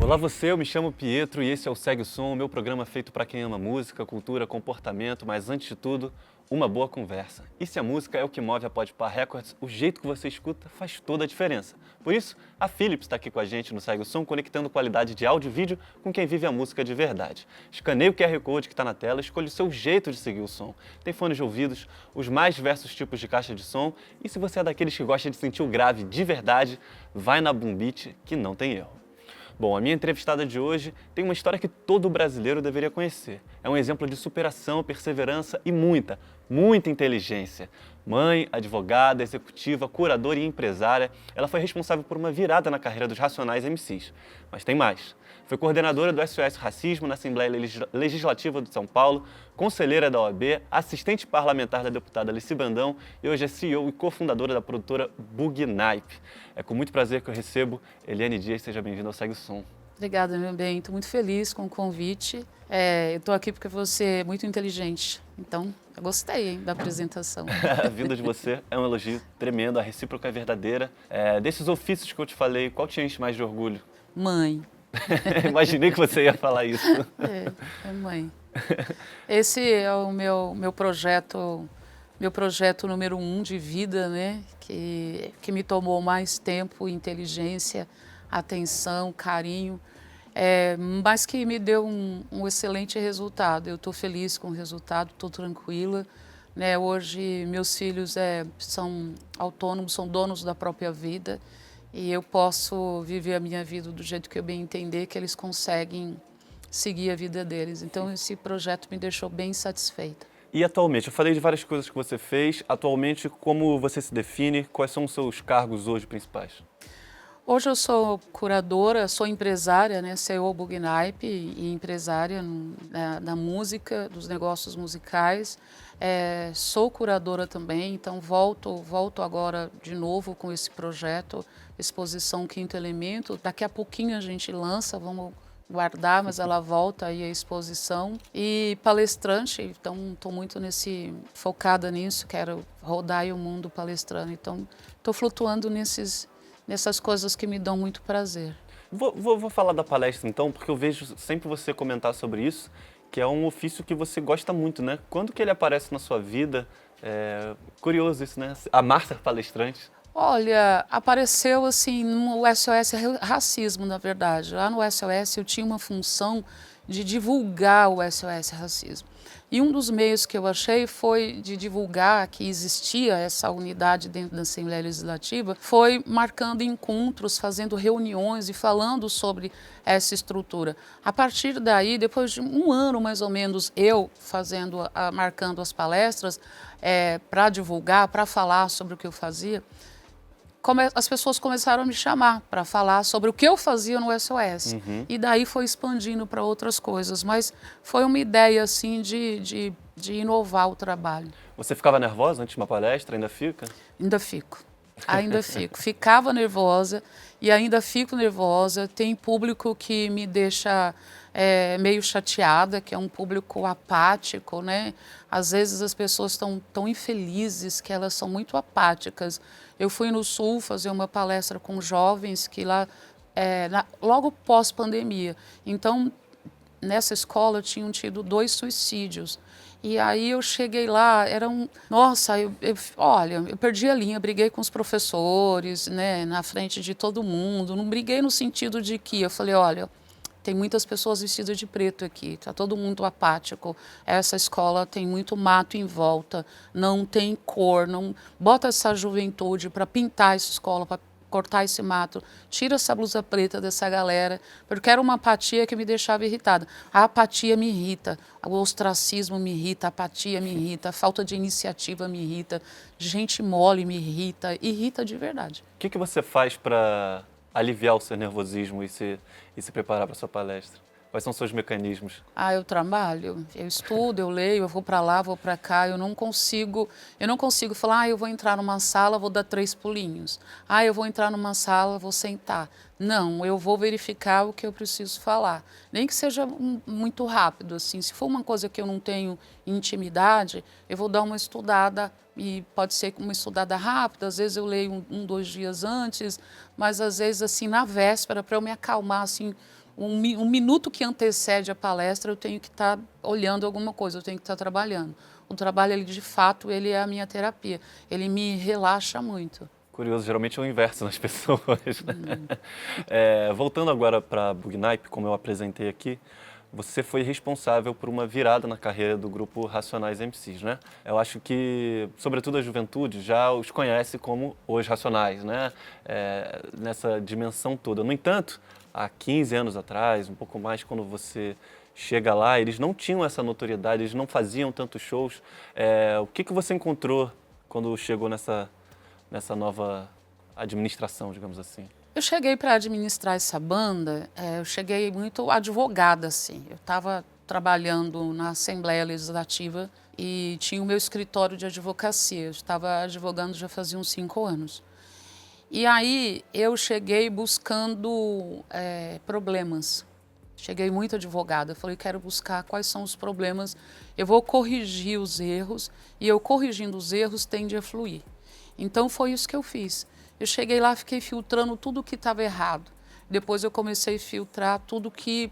Olá você, eu me chamo Pietro e esse é o Segue o Som, o meu programa feito para quem ama música, cultura, comportamento, mas antes de tudo, uma boa conversa. E se a música é o que move a Podpah Records, o jeito que você escuta faz toda a diferença. Por isso, a Philips está aqui com a gente no Segue o Som, conectando qualidade de áudio e vídeo com quem vive a música de verdade. Escaneie o QR Code que está na tela, escolha o seu jeito de seguir o som. Tem fones de ouvidos, os mais diversos tipos de caixa de som e se você é daqueles que gosta de sentir o grave de verdade, vai na Boom Beat que não tem erro. Bom, a minha entrevistada de hoje tem uma história que todo brasileiro deveria conhecer. É um exemplo de superação, perseverança e muita inteligência. Mãe, advogada, executiva, curadora e empresária, ela foi responsável por uma virada na carreira dos Racionais MCs. Mas tem mais. Foi coordenadora do SOS Racismo na Assembleia Legislativa de São Paulo, conselheira da OAB, assistente parlamentar da deputada Alicy Brandão e hoje é CEO e cofundadora da produtora Bugnipe. É com muito prazer que eu recebo Eliane Dias. Seja bem-vinda ao Segue o Som. Obrigada, meu bem. Estou muito feliz com o convite. Eu estou aqui porque você é muito inteligente. Então, eu gostei da apresentação. A vinda de você é um elogio tremendo, a recíproca é verdadeira. Desses ofícios que eu te falei, qual te enche mais de orgulho? Mãe. Imaginei que você ia falar isso. É mãe. Esse é o meu projeto número 1 de vida, né? Que me tomou mais tempo, inteligência, atenção, carinho, mas que me deu um excelente resultado. Eu estou feliz com o resultado, estou tranquila. Né? Hoje, meus filhos são autônomos, são donos da própria vida e eu posso viver a minha vida do jeito que eu bem entender, que eles conseguem seguir a vida deles. Então, esse projeto me deixou bem satisfeita. E atualmente, eu falei de várias coisas que você fez. Atualmente, como você se define? Quais são os seus cargos hoje principais? Hoje eu sou curadora, sou empresária, né, CEO Bugnipe e empresária da música, dos negócios musicais. Sou curadora também, então volto agora de novo com esse projeto, Exposição Quinto Elemento. Daqui a pouquinho a gente lança, vamos guardar, mas ela volta aí à exposição. E palestrante, então estou muito focada nisso, quero rodar aí o mundo palestrando. Então estou flutuando nessas coisas que me dão muito prazer. Vou falar da palestra então, porque eu vejo sempre você comentar sobre isso, que é um ofício que você gosta muito, né? Quando que ele aparece na sua vida? Curioso isso, né? Amar ser palestrante. Olha, apareceu assim no SOS Racismo, na verdade. Lá no SOS eu tinha uma função de divulgar o SOS Racismo. E um dos meios que eu achei foi de divulgar que existia essa unidade dentro da Assembleia Legislativa, foi marcando encontros, fazendo reuniões e falando sobre essa estrutura. A partir daí, depois de um ano mais ou menos, eu marcando as palestras para divulgar, para falar sobre o que eu fazia, as pessoas começaram a me chamar para falar sobre o que eu fazia no SOS. Uhum. E daí foi expandindo para outras coisas. Mas foi uma ideia, assim, de inovar o trabalho. Você ficava nervosa antes de uma palestra? Ainda fica? Ainda fico. Ainda fico. Ficava nervosa e ainda fico nervosa. Tem público que me deixa meio chateada, que é um público apático, né? Às vezes as pessoas estão tão infelizes que elas são muito apáticas. Eu fui no Sul fazer uma palestra com jovens que lá, logo pós-pandemia. Então, nessa escola tinham tido 2 suicídios. E aí eu cheguei lá, nossa, olha, eu perdi a linha, briguei com os professores, né, na frente de todo mundo. Não briguei no sentido de que eu falei, olha, tem muitas pessoas vestidas de preto aqui, está todo mundo apático. Essa escola tem muito mato em volta, não tem cor, não bota essa juventude para pintar essa escola, para cortar esse mato, tira essa blusa preta dessa galera, porque era uma apatia que me deixava irritada. A apatia me irrita, o ostracismo me irrita, a apatia me irrita, a falta de iniciativa me irrita, gente mole me irrita de verdade. O que você faz para aliviar o seu nervosismo e se preparar para a sua palestra? Quais são os seus mecanismos? Eu trabalho, eu estudo, eu leio, eu vou para lá, vou para cá, eu não consigo falar, eu vou entrar numa sala, vou dar 3 pulinhos. Eu vou entrar numa sala, vou sentar. Não, eu vou verificar o que eu preciso falar. Nem que seja muito rápido, assim. Se for uma coisa que eu não tenho intimidade, eu vou dar uma estudada, e pode ser uma estudada rápida, às vezes eu leio 2 dias antes, mas às vezes assim na véspera, para eu me acalmar, assim, um minuto que antecede a palestra, eu tenho que estar olhando alguma coisa, eu tenho que estar trabalhando. O trabalho, ele, de fato, ele é a minha terapia. Ele me relaxa muito. Curioso, geralmente é o inverso nas pessoas, né? Voltando agora para a Bugnipe, como eu apresentei aqui, você foi responsável por uma virada na carreira do grupo Racionais MCs, né? Eu acho que, sobretudo a juventude, já os conhece como os Racionais, né? Nessa dimensão toda. No entanto, há 15 anos atrás, um pouco mais, quando você chega lá, eles não tinham essa notoriedade, eles não faziam tantos shows. O que você encontrou quando chegou nessa nova administração, digamos assim? Eu cheguei para administrar essa banda, eu cheguei muito advogada, assim. Eu estava trabalhando na Assembleia Legislativa e tinha o meu escritório de advocacia. Eu estava advogando já fazia uns 5 anos. E aí eu cheguei buscando problemas. Cheguei muito advogada. Eu falei, quero buscar quais são os problemas. Eu vou corrigir os erros e eu corrigindo os erros tende a fluir. Então foi isso que eu fiz. Eu cheguei lá, fiquei filtrando tudo que estava errado. Depois eu comecei a filtrar tudo que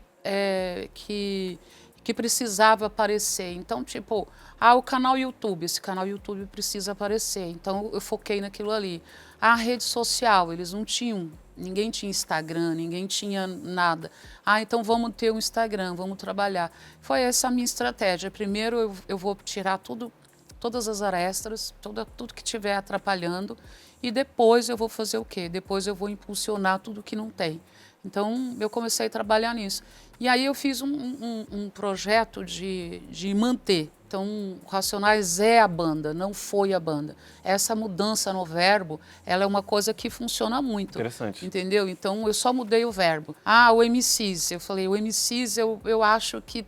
precisava aparecer. Então, tipo, o canal YouTube, esse canal YouTube precisa aparecer. Então eu foquei naquilo ali. A rede social, eles não tinham, ninguém tinha Instagram, ninguém tinha nada. Então vamos ter um Instagram, vamos trabalhar. Foi essa a minha estratégia. Primeiro eu vou tirar todas as arestas, tudo que estiver atrapalhando, e depois eu vou fazer o quê? Depois eu vou impulsionar tudo que não tem. Então, eu comecei a trabalhar nisso. E aí eu fiz um projeto de manter. Então, o Racionais é a banda, não foi a banda. Essa mudança no verbo, ela é uma coisa que funciona muito. Interessante. Entendeu? Então, eu só mudei o verbo. O MCs. Eu falei, o MCs eu acho que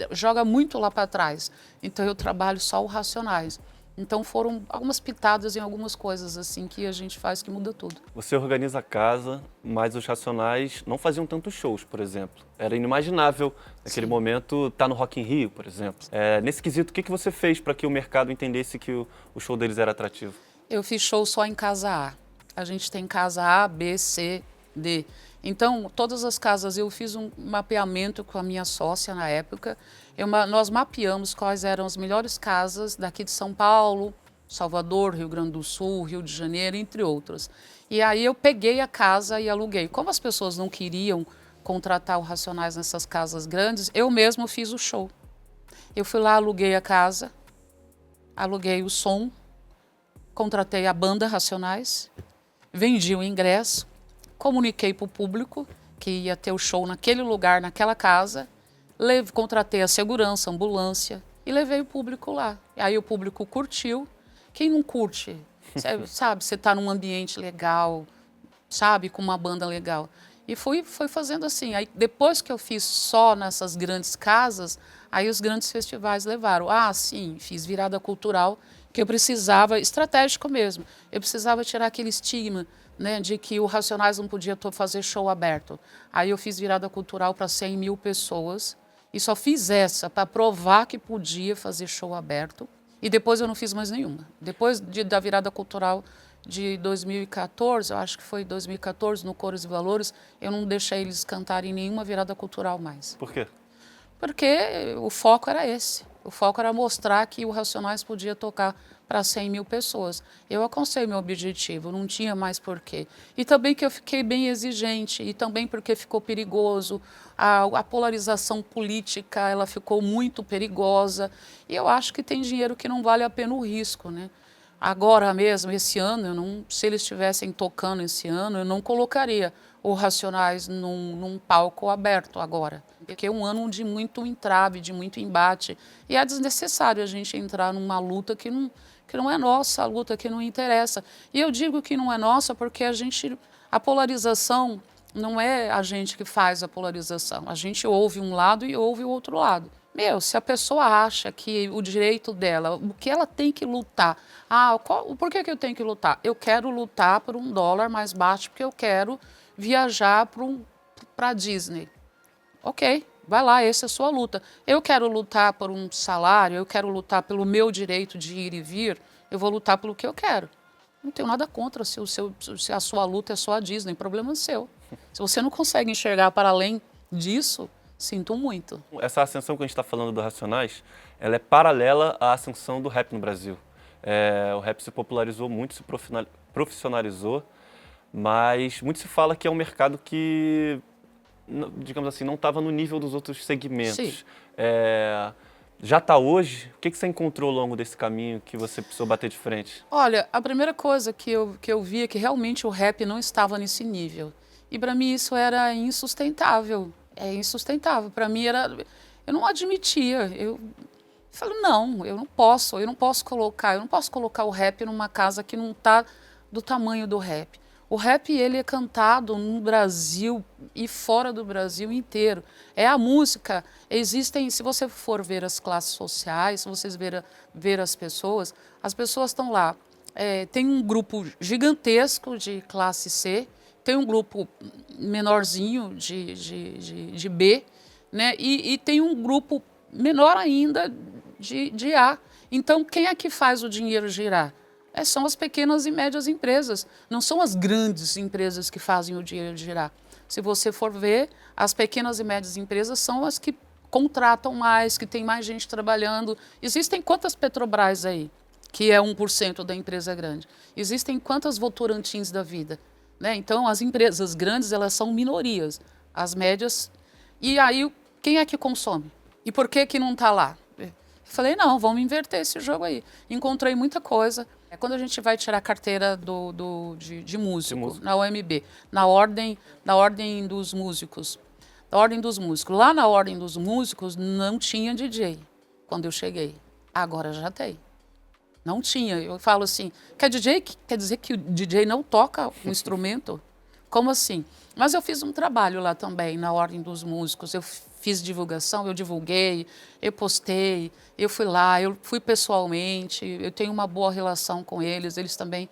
joga muito lá para trás. Então, eu trabalho só o Racionais. Então foram algumas pitadas em algumas coisas assim que a gente faz que muda tudo. Você organiza a casa, mas os Racionais não faziam tantos shows, por exemplo. Era inimaginável naquele momento estar no Rock in Rio, por exemplo. Nesse quesito, o que você fez para que o mercado entendesse que o show deles era atrativo? Eu fiz show só em casa A. A gente tem casa A, B, C, D. Então, todas as casas, eu fiz um mapeamento com a minha sócia na época. Nós mapeamos quais eram as melhores casas daqui de São Paulo, Salvador, Rio Grande do Sul, Rio de Janeiro, entre outras. E aí eu peguei a casa e aluguei. Como as pessoas não queriam contratar o Racionais nessas casas grandes, eu mesmo fiz o show. Eu fui lá, aluguei a casa, aluguei o som, contratei a banda Racionais, vendi o ingresso, comuniquei para o público que ia ter o show naquele lugar, naquela casa, contratei a segurança, a ambulância e levei o público lá. E aí o público curtiu. Quem não curte? Sabe, você está num ambiente legal, sabe, com uma banda legal. E foi fazendo assim. Aí depois que eu fiz só nessas grandes casas, aí os grandes festivais levaram. Sim, fiz virada cultural, que eu precisava, estratégico mesmo, eu precisava tirar aquele estigma, né, de que o Racionais não podia fazer show aberto. Aí eu fiz virada cultural para 100 mil pessoas e só fiz essa para provar que podia fazer show aberto. E depois eu não fiz mais nenhuma. Depois da virada cultural de 2014, eu acho que foi 2014, no Cores e Valores, eu não deixei eles cantarem nenhuma virada cultural mais. Por quê? Porque o foco era esse. O foco era mostrar que o Racionais podia tocar para 100 mil pessoas. Eu alcancei meu objetivo, não tinha mais porquê. E também que eu fiquei bem exigente, e também porque ficou perigoso. A polarização política, ela ficou muito perigosa. E eu acho que tem dinheiro que não vale a pena o risco, né? Agora mesmo, esse ano, se eles estivessem tocando esse ano, eu não colocaria o Racionais num palco aberto agora. Porque é um ano de muito entrave, de muito embate. E é desnecessário a gente entrar numa luta que não é nossa, a luta que não interessa. E eu digo que não é nossa porque a polarização não é a gente que faz a polarização. A gente ouve um lado e ouve o outro lado. Se a pessoa acha que o direito dela, o que ela tem que lutar, por que eu tenho que lutar? Eu quero lutar por $1 mais baixo porque eu quero viajar para a Disney. Ok, vai lá, essa é a sua luta. Eu quero lutar por um salário, eu quero lutar pelo meu direito de ir e vir, eu vou lutar pelo que eu quero. Não tenho nada contra se a sua luta é só a Disney, problema é seu. Se você não consegue enxergar para além disso, sinto muito. Essa ascensão que a gente está falando do Racionais, ela é paralela à ascensão do rap no Brasil. O rap se popularizou muito, se profissionalizou, mas muito se fala que é um mercado que, digamos assim, não estava no nível dos outros segmentos. Sim. Já está hoje? O que você encontrou ao longo desse caminho que você precisou bater de frente? Olha, a primeira coisa que eu vi é que realmente o rap não estava nesse nível. E para mim isso era insustentável. É insustentável. Para mim era... Eu não admitia. Eu falei, não, eu não posso colocar o rap numa casa que não está do tamanho do rap. O rap, ele é cantado no Brasil e fora do Brasil inteiro. É a música. Existem, se você for ver as classes sociais, se vocês ver as pessoas estão lá. Tem um grupo gigantesco de classe C, tem um grupo menorzinho de B, né? E tem um grupo menor ainda de A. Então, quem é que faz o dinheiro girar? São as pequenas e médias empresas, não são as grandes empresas que fazem o dinheiro girar. Se você for ver, as pequenas e médias empresas são as que contratam mais, que tem mais gente trabalhando. Existem quantas Petrobras aí, que é 1% da empresa grande? Existem quantas Votorantins da vida? Né? Então, as empresas grandes, elas são minorias, as médias... E aí, quem é que consome? E por que não está lá? Falei, não, vamos inverter esse jogo aí. Encontrei muita coisa. Quando a gente vai tirar a carteira de músico, na UMB, na ordem dos músicos. Lá na ordem dos músicos não tinha DJ quando eu cheguei. Agora já tem. Não tinha. Eu falo assim, quer DJ? Quer dizer que o DJ não toca um instrumento? Como assim? Mas eu fiz um trabalho lá também, na ordem dos músicos. Eu fiz divulgação, eu divulguei, eu postei, eu fui lá, eu fui pessoalmente, eu tenho uma boa relação com eles também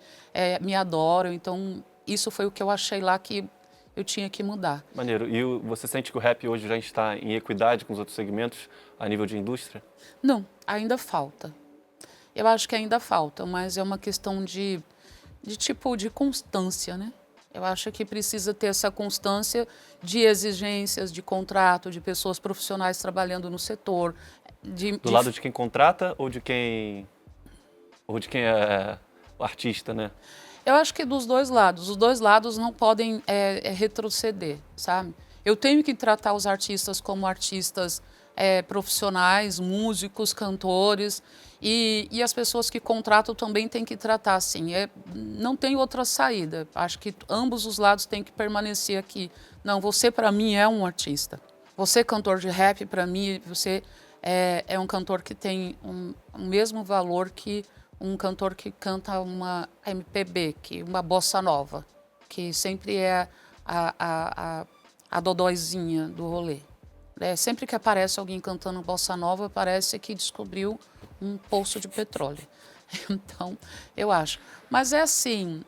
me adoram. Então, isso foi o que eu achei lá que eu tinha que mudar. Maneiro. E você sente que o rap hoje já está em equidade com os outros segmentos a nível de indústria? Não, ainda falta. Eu acho que ainda falta, mas é uma questão de constância, né? Eu acho que precisa ter essa constância de exigências, de contrato, de pessoas profissionais trabalhando no setor. Do lado de quem contrata ou de quem é o artista, né? Eu acho que dos dois lados. Os dois lados não podem retroceder, sabe? Eu tenho que tratar os artistas como artistas profissionais, músicos, cantores, e as pessoas que contratam também têm que tratar assim. Não tem outra saída. Acho que ambos os lados têm que permanecer aqui. Não, você para mim é um artista. Você, cantor de rap, para mim, você é um cantor que tem o mesmo valor que um cantor que canta uma MPB, que uma bossa nova, que sempre é a dodóizinha do rolê. Sempre que aparece alguém cantando bossa nova, parece que descobriu um poço de petróleo. Então, eu acho. Mas é assim,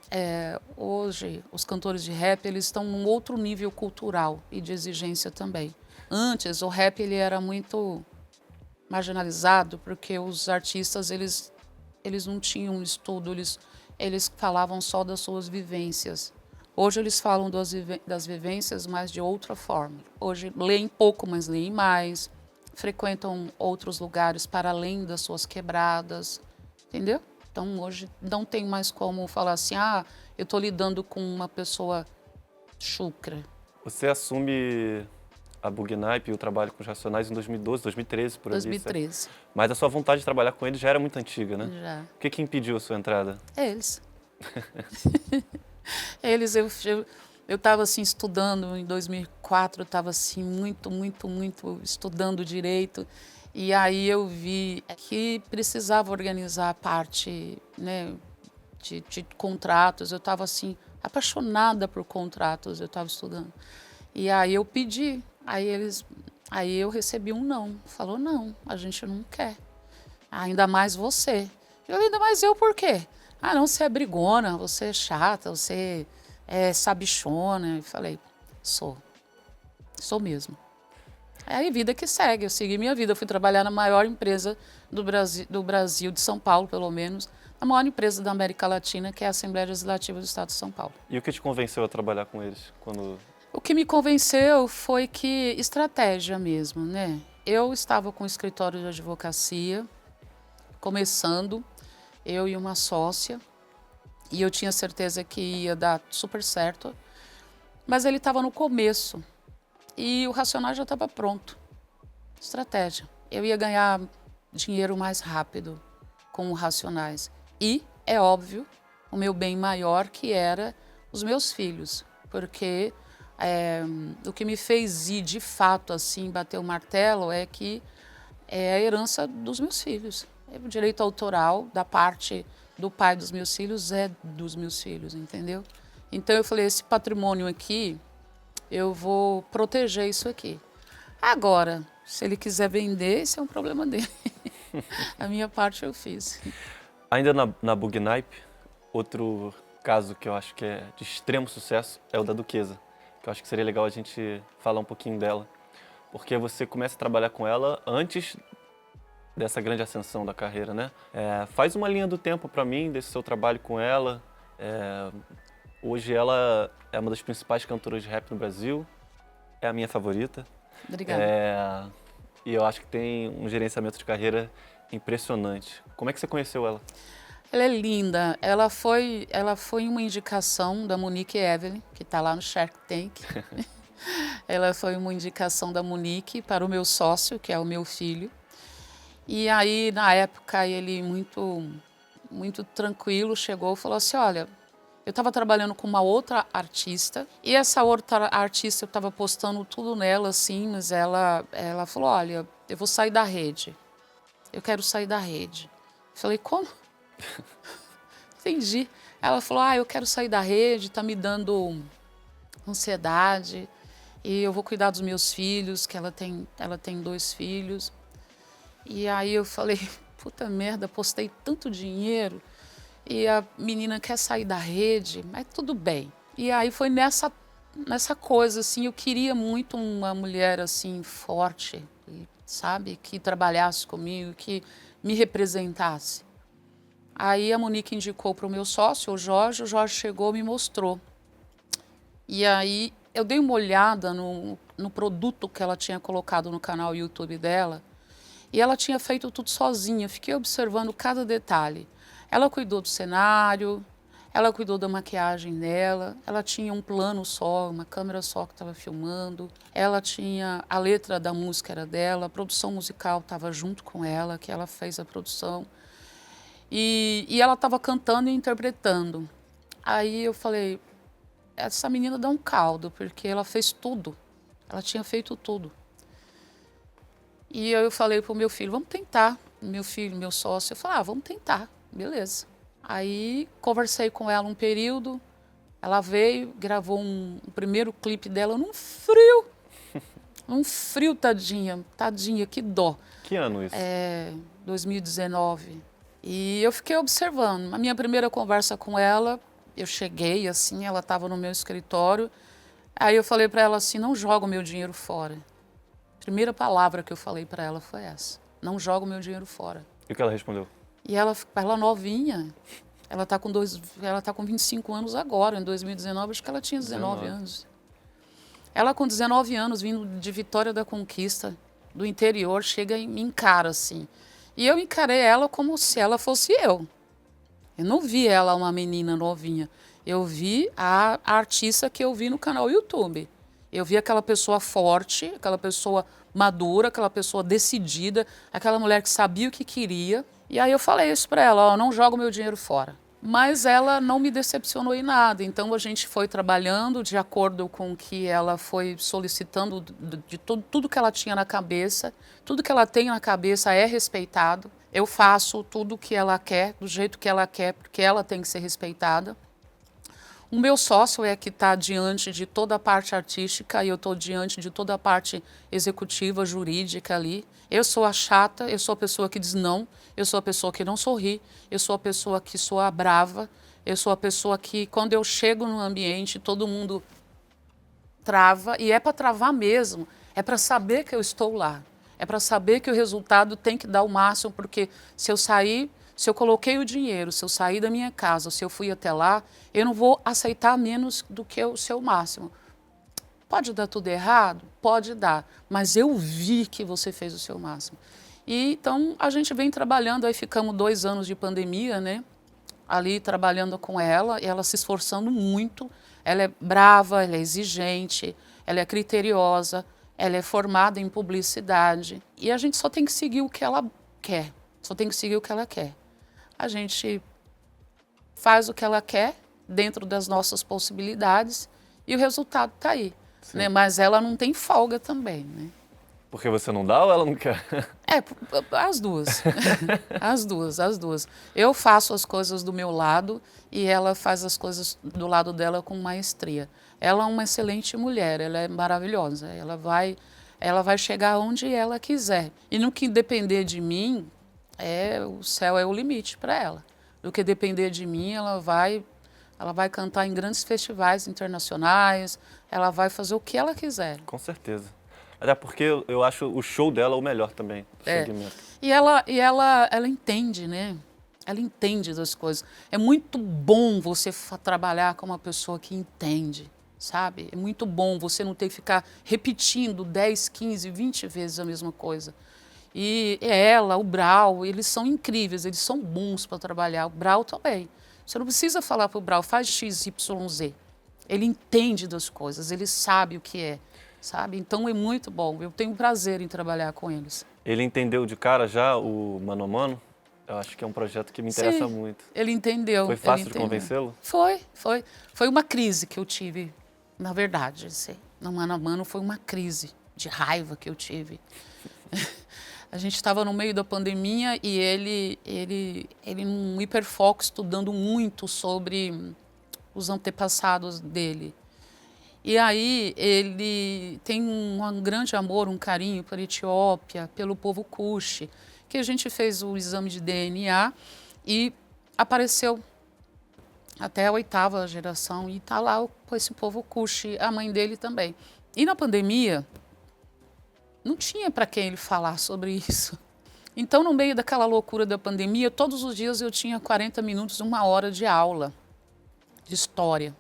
hoje os cantores de rap eles estão num outro nível cultural e de exigência também. Antes, o rap ele era muito marginalizado porque os artistas eles não tinham estudo, eles falavam só das suas vivências. Hoje eles falam das vivências, mas de outra forma. Hoje leem pouco, mas leem mais, frequentam outros lugares para além das suas quebradas, entendeu? Então hoje não tem mais como falar assim, eu estou lidando com uma pessoa chucra. Você assume a Bugnaip e o trabalho com os Racionais em 2012, 2013, por ali. 2013. Certo? Mas a sua vontade de trabalhar com eles já era muito antiga, né? Já. O que impediu a sua entrada? Eles. Eu estava assim estudando em 2004, eu estava assim muito estudando direito, e aí eu vi que precisava organizar a parte, né, de contratos. Eu estava assim apaixonada por contratos, eu estava estudando. E aí eu pedi, aí eu recebi um não. Falou, não, a gente não quer. Ainda mais você. Eu, ainda mais eu por quê? Não, você é brigona, você é chata, você é sabichona. Eu falei, sou mesmo. Aí vida que segue, eu segui minha vida. Eu fui trabalhar na maior empresa do Brasil, de São Paulo pelo menos, a maior empresa da América Latina, que é a Assembleia Legislativa do Estado de São Paulo. E o que te convenceu a trabalhar com eles? O que me convenceu foi que estratégia mesmo, né? Eu estava com um escritório de advocacia, começando, eu e uma sócia, e eu tinha certeza que ia dar super certo, mas ele estava no começo e o Racionais já estava pronto. Estratégia. Eu ia ganhar dinheiro mais rápido com o Racionais. E, é óbvio, o meu bem maior, que era os meus filhos, porque o que me fez ir de fato assim, bater o martelo, é que é a herança dos meus filhos. O direito autoral da parte do pai dos meus filhos é dos meus filhos, entendeu? Então eu falei, esse patrimônio aqui, eu vou proteger isso aqui. Agora, se ele quiser vender, esse é um problema dele. A minha parte eu fiz. Ainda na Bugnaip, outro caso que eu acho que é de extremo sucesso é o da Duquesa, que eu acho que seria legal a gente falar um pouquinho dela, porque você começa a trabalhar com ela antes dessa grande ascensão da carreira, né? Faz uma linha do tempo para mim desse seu trabalho com ela. Hoje ela é uma das principais cantoras de rap no Brasil, é a minha favorita. Obrigada. E eu acho que tem um gerenciamento de carreira impressionante. Como é que você conheceu ela? Ela é linda. Ela foi uma indicação da Monique Evelyn, que está lá no Shark Tank. Ela foi uma indicação da Monique para o meu sócio, que é o meu filho. E aí, na época, ele muito tranquilo chegou e falou assim, olha, eu estava trabalhando com uma outra artista e essa outra artista eu estava postando tudo nela, assim, mas ela falou, olha, eu vou sair da rede. Eu quero sair da rede. Eu falei, como? Entendi. Ela falou, eu quero sair da rede, tá me dando ansiedade e eu vou cuidar dos meus filhos, que ela tem 2 filhos. E aí eu falei, puta merda, postei tanto dinheiro e a menina quer sair da rede, mas tudo bem. E aí foi nessa coisa, assim, eu queria muito uma mulher, assim, forte, sabe? Que trabalhasse comigo, que me representasse. Aí a Monique indicou para o meu sócio, o Jorge chegou e me mostrou. E aí eu dei uma olhada no produto que ela tinha colocado no canal YouTube dela, e ela tinha feito tudo sozinha, fiquei observando cada detalhe. Ela cuidou do cenário, ela cuidou da maquiagem dela, ela tinha um plano só, uma câmera só que estava filmando, ela tinha a letra da música era dela, a produção musical estava junto com ela, que ela fez a produção. E ela estava cantando e interpretando. Aí eu falei, essa menina dá um caldo, porque ela fez tudo, ela tinha feito tudo. E eu falei pro meu filho, vamos tentar. Meu filho, meu sócio, eu falei, vamos tentar, beleza. Aí conversei com ela um período, ela veio, gravou um primeiro clipe dela num frio, tadinha, que dó. Que ano isso? 2019. E eu fiquei observando. A minha primeira conversa com ela, eu cheguei assim, ela estava no meu escritório, aí eu falei para ela assim, não joga o meu dinheiro fora. A primeira palavra que eu falei para ela foi essa, não joga o meu dinheiro fora. E o que ela respondeu? E ela novinha, ela tá com 25 anos agora, em 2019, acho que ela tinha 19 anos. Ela com 19 anos, vindo de Vitória da Conquista, do interior, chega e me encara assim. E eu encarei ela como se ela fosse eu. Eu não vi ela uma menina novinha, eu vi a artista que eu vi no canal YouTube. Eu vi aquela pessoa forte, aquela pessoa madura, aquela pessoa decidida, aquela mulher que sabia o que queria. E aí eu falei isso para ela, não joga o meu dinheiro fora. Mas ela não me decepcionou em nada, então a gente foi trabalhando de acordo com o que ela foi solicitando, de tudo que ela tinha na cabeça, tudo que ela tem na cabeça é respeitado. Eu faço tudo o que ela quer, do jeito que ela quer, porque ela tem que ser respeitada. O meu sócio é que está diante de toda a parte artística e eu estou diante de toda a parte executiva, jurídica ali. Eu sou a chata, eu sou a pessoa que diz não, eu sou a pessoa que não sorri, eu sou a pessoa que sou a brava, eu sou a pessoa que, quando eu chego no ambiente, todo mundo trava, e é para travar mesmo, é para saber que eu estou lá, é para saber que o resultado tem que dar o máximo, porque se eu sair... Se eu coloquei o dinheiro, se eu sair da minha casa, se eu fui até lá, eu não vou aceitar menos do que o seu máximo. Pode dar tudo errado? Pode dar, mas eu vi que você fez o seu máximo. E então a gente vem trabalhando, aí ficamos 2 anos de pandemia, né? Ali trabalhando com ela, e ela se esforçando muito. Ela é brava, ela é exigente, ela é criteriosa, ela é formada em publicidade. E a gente só tem que seguir o que ela quer, só tem que seguir o que ela quer. A gente faz o que ela quer dentro das nossas possibilidades e o resultado está aí. Né? Mas ela não tem folga também, né? Porque você não dá ou ela não quer? As duas. As duas. Eu faço as coisas do meu lado e ela faz as coisas do lado dela com maestria. Ela é uma excelente mulher, ela é maravilhosa. Ela vai chegar onde ela quiser. E no que depender de mim, o céu é o limite para ela. No que depender de mim, ela vai cantar em grandes festivais internacionais, ela vai fazer o que ela quiser. Com certeza. Até porque eu acho o show dela o melhor também, do segmento. E ela entende, né? Ela entende das coisas. É muito bom você trabalhar com uma pessoa que entende, sabe? É muito bom você não ter que ficar repetindo 10, 15, 20 vezes a mesma coisa. E ela, o Brau, eles são incríveis, eles são bons para trabalhar. O Brau também. Você não precisa falar para o Brau, faz X, Y, Z. Ele entende das coisas, ele sabe o que é, sabe? Então é muito bom, eu tenho prazer em trabalhar com eles. Ele entendeu de cara já o Mano a Mano? Eu acho que é um projeto que me interessa muito. Ele entendeu. Foi fácil de convencê-lo? Foi. Foi uma crise que eu tive, na verdade. Assim, no Mano a Mano foi uma crise de raiva que eu tive. A gente estava no meio da pandemia e ele num hiperfoco estudando muito sobre os antepassados dele. E aí ele tem um grande amor, um carinho pela Etiópia, pelo povo Cuxe, que a gente fez o exame de DNA e apareceu até a 8ª geração e está lá com esse povo Cuxe, a mãe dele também. E na pandemia não tinha para quem ele falar sobre isso. Então, no meio daquela loucura da pandemia, todos os dias eu tinha 40 minutos, 1 hora de aula de história.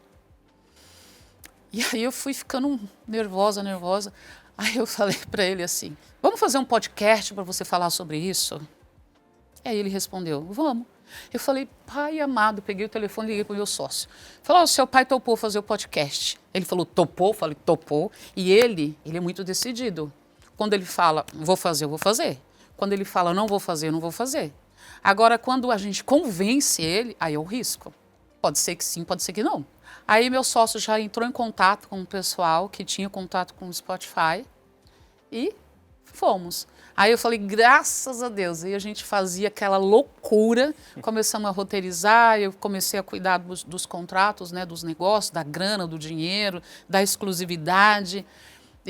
E aí eu fui ficando nervosa. Aí eu falei para ele assim, vamos fazer um podcast para você falar sobre isso? Aí ele respondeu, vamos. Eu falei, pai amado, peguei o telefone e liguei para o meu sócio. Falei, seu pai topou fazer o podcast. Ele falou, topou? Falei, topou. E ele é muito decidido. Quando ele fala, vou fazer, eu vou fazer. Quando ele fala, não vou fazer, eu não vou fazer. Agora, quando a gente convence ele, aí eu risco. Pode ser que sim, pode ser que não. Aí meu sócio já entrou em contato com o pessoal que tinha contato com o Spotify e fomos. Aí eu falei, graças a Deus. Aí a gente fazia aquela loucura, começamos a roteirizar, eu comecei a cuidar dos contratos, né, dos negócios, da grana, do dinheiro, da exclusividade.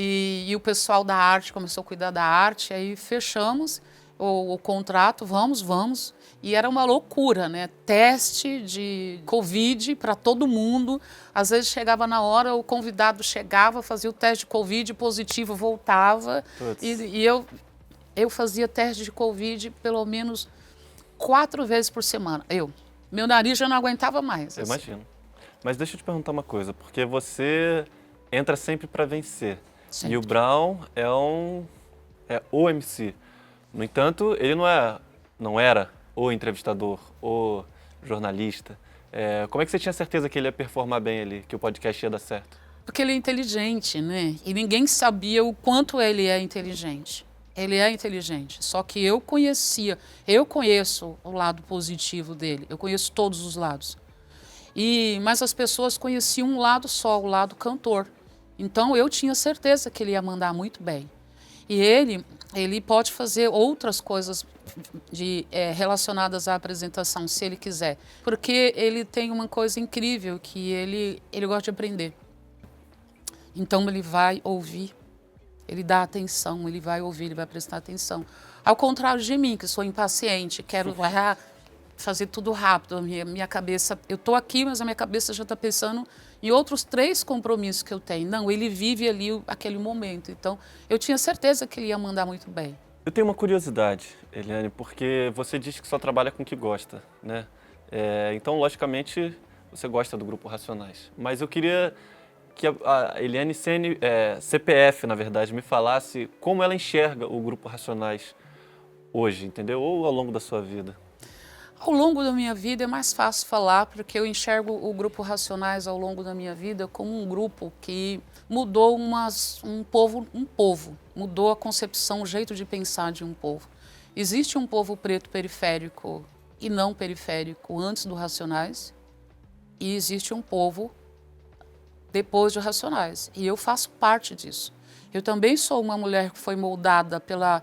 E o pessoal da arte começou a cuidar da arte, aí fechamos o contrato, vamos. E era uma loucura, né? Teste de Covid para todo mundo. Às vezes chegava na hora, o convidado chegava, fazia o teste de Covid positivo, voltava. E eu fazia teste de Covid pelo menos 4 vezes por semana. Meu nariz já não aguentava mais. Eu imagino. Mas deixa eu te perguntar uma coisa, porque você entra sempre para vencer. Sempre. E o Brau é o MC. No entanto, ele não era o entrevistador, o jornalista. Como é que você tinha certeza que ele ia performar bem ali, que o podcast ia dar certo? Porque ele é inteligente, né? E ninguém sabia o quanto ele é inteligente. Ele é inteligente, só que eu conheço o lado positivo dele, eu conheço todos os lados. Mas as pessoas conheciam um lado só, o lado cantor. Então eu tinha certeza que ele ia mandar muito bem. E ele pode fazer outras coisas relacionadas à apresentação, se ele quiser. Porque ele tem uma coisa incrível, que ele gosta de aprender. Então ele vai ouvir, ele dá atenção, ele vai ouvir, ele vai prestar atenção. Ao contrário de mim, que sou impaciente, quero fazer tudo rápido. Minha cabeça, eu estou aqui, mas a minha cabeça já está pensando em outros 3 compromissos que eu tenho. Não, ele vive ali aquele momento. Então, eu tinha certeza que ele ia mandar muito bem. Eu tenho uma curiosidade, Eliane, porque você diz que só trabalha com o que gosta, né? Então, logicamente, você gosta do Grupo Racionais. Mas eu queria que a Eliane CPF, na verdade, me falasse como ela enxerga o Grupo Racionais hoje, entendeu? Ou ao longo da sua vida. Ao longo da minha vida é mais fácil falar, porque eu enxergo o Grupo Racionais ao longo da minha vida como um grupo que mudou um povo, mudou a concepção, o jeito de pensar de um povo. Existe um povo preto periférico e não periférico antes do Racionais, e existe um povo depois de Racionais, e eu faço parte disso. Eu também sou uma mulher que foi moldada pela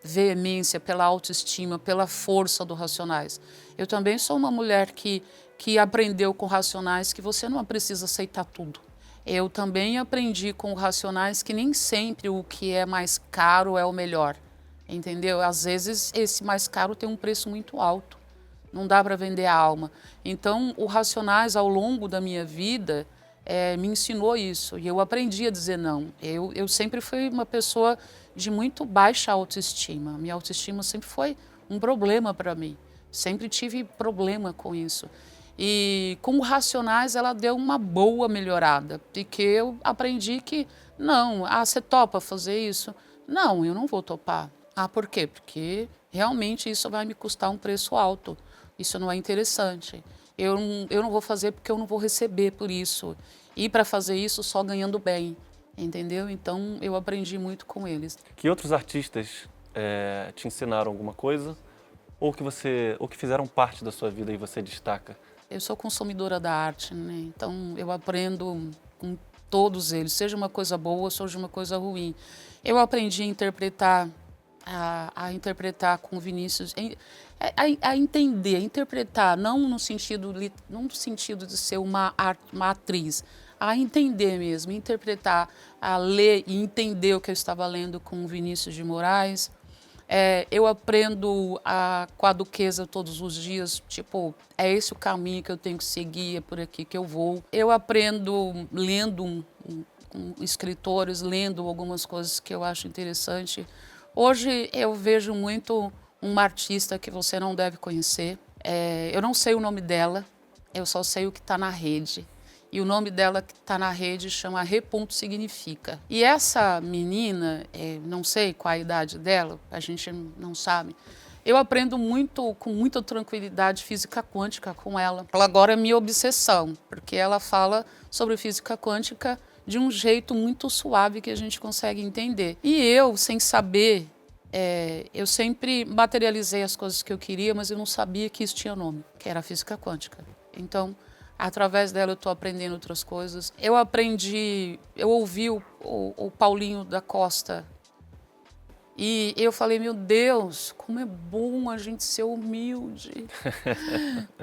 veemência, pela autoestima, pela força do Racionais. Eu também sou uma mulher que aprendeu com Racionais que você não precisa aceitar tudo. Eu também aprendi com Racionais que nem sempre o que é mais caro é o melhor, entendeu? Às vezes esse mais caro tem um preço muito alto, não dá para vender a alma. Então o Racionais ao longo da minha vida me ensinou isso, e eu aprendi a dizer não. Eu sempre fui uma pessoa de muito baixa autoestima. Minha autoestima sempre foi um problema para mim. Sempre tive problema com isso. E com o Racionais ela deu uma boa melhorada, porque eu aprendi que não, você topa fazer isso? Não, eu não vou topar. Por quê? Porque realmente isso vai me custar um preço alto. Isso não é interessante. Eu não vou fazer porque eu não vou receber por isso. E para fazer isso só ganhando bem, entendeu? Então eu aprendi muito com eles. Que outros artistas te ensinaram alguma coisa? Ou que fizeram parte da sua vida e você destaca? Eu sou consumidora da arte, né? Então eu aprendo com todos eles, seja uma coisa boa, seja uma coisa ruim. Eu aprendi a interpretar com o Vinícius, a entender, a interpretar, não no sentido de ser uma atriz, a entender mesmo, interpretar, a ler e entender o que eu estava lendo com o Vinícius de Moraes. Eu aprendo com a Duquesa todos os dias, tipo, é esse o caminho que eu tenho que seguir, é por aqui que eu vou. Eu aprendo lendo escritores, lendo algumas coisas que eu acho interessante. Hoje eu vejo muito uma artista que você não deve conhecer. Eu não sei o nome dela, eu só sei o que está na rede. E o nome dela que está na rede chama Re.Significa. E essa menina, não sei qual a idade dela, a gente não sabe, eu aprendo muito, com muita tranquilidade, física quântica com ela. Ela agora é minha obsessão, porque ela fala sobre física quântica de um jeito muito suave que a gente consegue entender. E eu, sem saber, eu sempre materializei as coisas que eu queria, mas eu não sabia que isso tinha nome, que era física quântica. Então, através dela eu estou aprendendo outras coisas. Eu ouvi o Paulinho da Costa e eu falei, meu Deus, como é bom a gente ser humilde.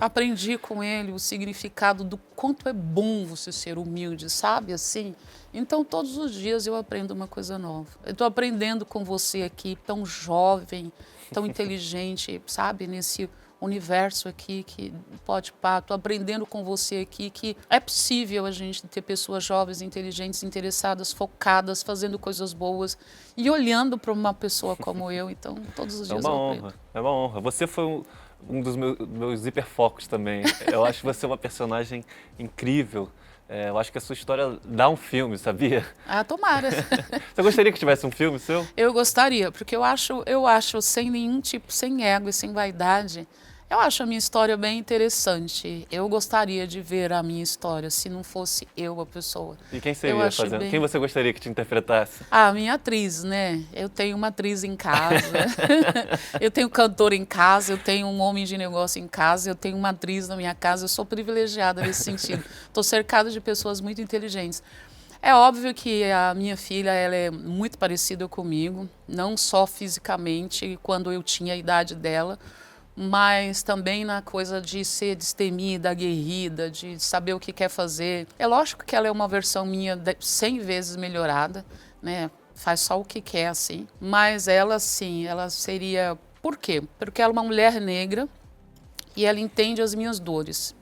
Aprendi com ele o significado do quanto é bom você ser humilde, sabe assim? Então todos os dias eu aprendo uma coisa nova. Eu estou aprendendo com você aqui, tão jovem, tão inteligente, sabe, nesse universo aqui que pode pá, estou aprendendo com você aqui que é possível a gente ter pessoas jovens, inteligentes, interessadas, focadas, fazendo coisas boas e olhando para uma pessoa como eu. Então, todos os dias eu aprendo. É uma honra. Você foi um dos meus hiperfocos também. Eu acho você uma personagem incrível. Eu acho que a sua história dá um filme, sabia? Tomara. Você gostaria que tivesse um filme seu? Eu gostaria, porque eu acho sem nenhum tipo, sem ego e sem vaidade, eu acho a minha história bem interessante. Eu gostaria de ver a minha história, se não fosse eu a pessoa. E quem seria fazendo? Quem você gostaria que te interpretasse? A minha atriz, né? Eu tenho uma atriz em casa, eu tenho cantor em casa, eu tenho um homem de negócio em casa, eu tenho uma atriz na minha casa, eu sou privilegiada nesse sentido. Estou cercada de pessoas muito inteligentes. É óbvio que a minha filha ela é muito parecida comigo, não só fisicamente, quando eu tinha a idade dela, mas também na coisa de ser destemida, aguerrida, de saber o que quer fazer. É lógico que ela é uma versão minha 100 vezes melhorada, né? Faz só o que quer, assim. Mas ela, sim, ela seria... Por quê? Porque ela é uma mulher negra e ela entende as minhas dores.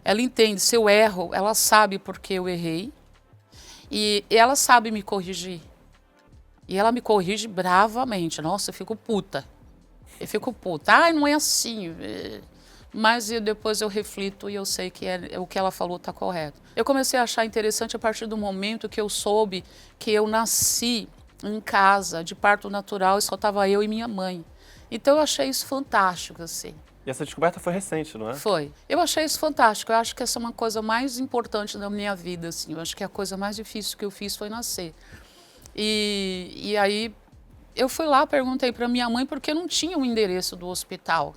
Ela entende, se eu erro, ela sabe por que eu errei e ela sabe me corrigir. E ela me corrige bravamente. Nossa, eu fico puta. Não é assim. mas depois eu reflito e eu sei que o que ela falou está correto. Eu comecei a achar interessante a partir do momento que eu soube que eu nasci em casa, de parto natural, e só estava eu e minha mãe. Então eu achei isso fantástico, assim. E essa descoberta foi recente, não é? Foi. Eu achei isso fantástico. Eu acho que essa é uma coisa mais importante da minha vida, assim. Eu acho que a coisa mais difícil que eu fiz foi nascer. E aí eu fui lá, perguntei para minha mãe porque não tinha o endereço do hospital.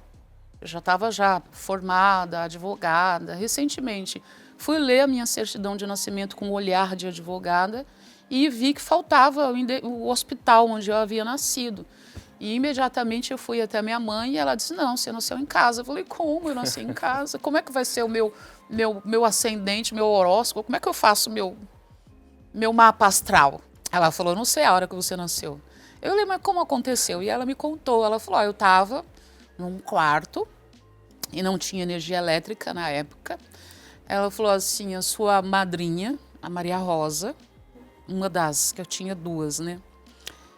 Eu já estava formada, advogada, recentemente. Fui ler a minha certidão de nascimento com o olhar de advogada e vi que faltava o hospital onde eu havia nascido. E imediatamente eu fui até minha mãe e ela disse, não, você nasceu em casa. Eu falei, como eu nasci em casa? Como é que vai ser o meu ascendente, meu horóscopo? Como é que eu faço meu mapa astral? Ela falou, não sei a hora que você nasceu. Eu falei, mas como aconteceu? E ela me contou, ela falou, eu estava num quarto e não tinha energia elétrica na época. Ela falou assim, a sua madrinha, a Maria Rosa, uma das, que eu tinha duas, né?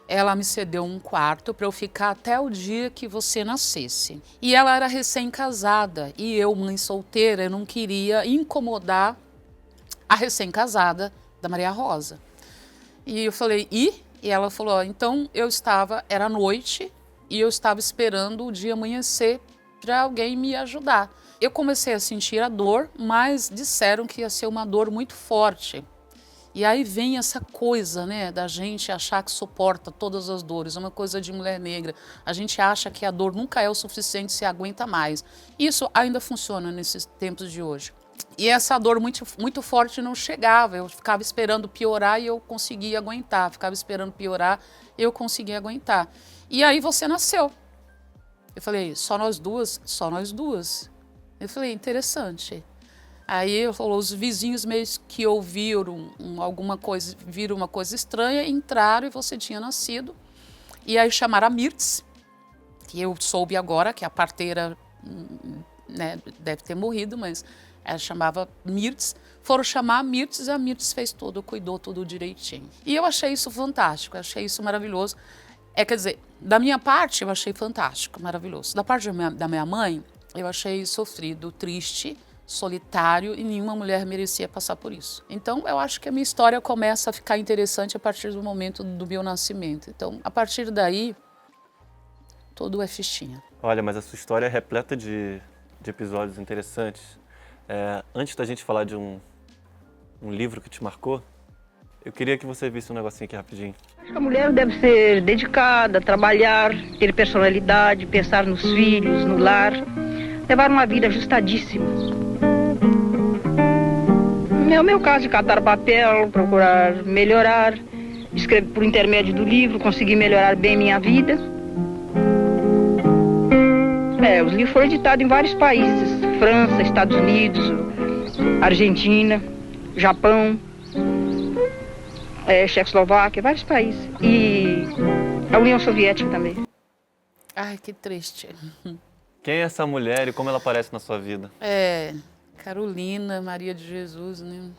Ela me cedeu um quarto para eu ficar até o dia que você nascesse. E ela era recém-casada e eu, mãe solteira, eu não queria incomodar a recém-casada da Maria Rosa. E eu falei, e ela falou, então era noite e eu estava esperando o dia amanhecer para alguém me ajudar. Eu comecei a sentir a dor, mas disseram que ia ser uma dor muito forte. E aí vem essa coisa, né, da gente achar que suporta todas as dores, uma coisa de mulher negra. A gente acha que a dor nunca é o suficiente, se aguenta mais. Isso ainda funciona nesses tempos de hoje. E essa dor muito, muito forte não chegava, eu ficava esperando piorar e eu conseguia aguentar, ficava esperando piorar e eu conseguia aguentar. E aí você nasceu. Eu falei, só nós duas? Só nós duas. Eu falei, interessante. Aí ele falou, os vizinhos meio que ouviram alguma coisa, viram uma coisa estranha, entraram e você tinha nascido. E aí chamaram a Mirtz, que eu soube agora que a parteira, né, deve ter morrido, mas ela chamava Mirtz. Foram chamar a Mirtz e a Mirtz fez tudo, cuidou tudo direitinho. E eu achei isso fantástico, achei isso maravilhoso. Quer dizer, da minha parte eu achei fantástico, maravilhoso. Da parte da minha mãe, eu achei sofrido, triste, solitário e nenhuma mulher merecia passar por isso. Então, eu acho que a minha história começa a ficar interessante a partir do momento do meu nascimento. Então, a partir daí, tudo é fichinha. Olha, mas a sua história é repleta de episódios interessantes. Antes da gente falar de um livro que te marcou, eu queria que você visse um negocinho aqui rapidinho. Acho que a mulher deve ser dedicada, trabalhar, ter personalidade, pensar nos filhos, no lar, levar uma vida ajustadíssima. É o meu caso de catar papel, procurar melhorar, escrever por intermédio do livro, conseguir melhorar bem minha vida. Os livros foram editados em vários países, França, Estados Unidos, Argentina, Japão, Checoslováquia, vários países. E a União Soviética também. Ai, que triste. Quem é essa mulher e como ela aparece na sua vida? Carolina Maria de Jesus, né?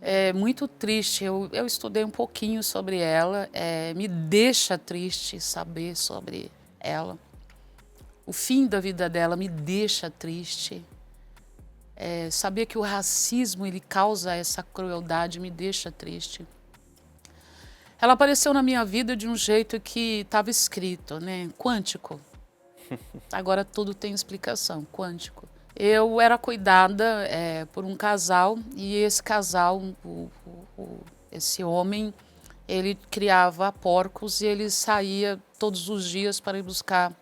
É muito triste. Eu estudei um pouquinho sobre ela. Me deixa triste saber sobre ela. O fim da vida dela me deixa triste. Saber que o racismo ele causa essa crueldade me deixa triste. Ela apareceu na minha vida de um jeito que estava escrito, né? Quântico. Agora tudo tem explicação, quântico. Eu era cuidada por um casal e esse casal, esse homem, ele criava porcos e ele saía todos os dias para ir buscar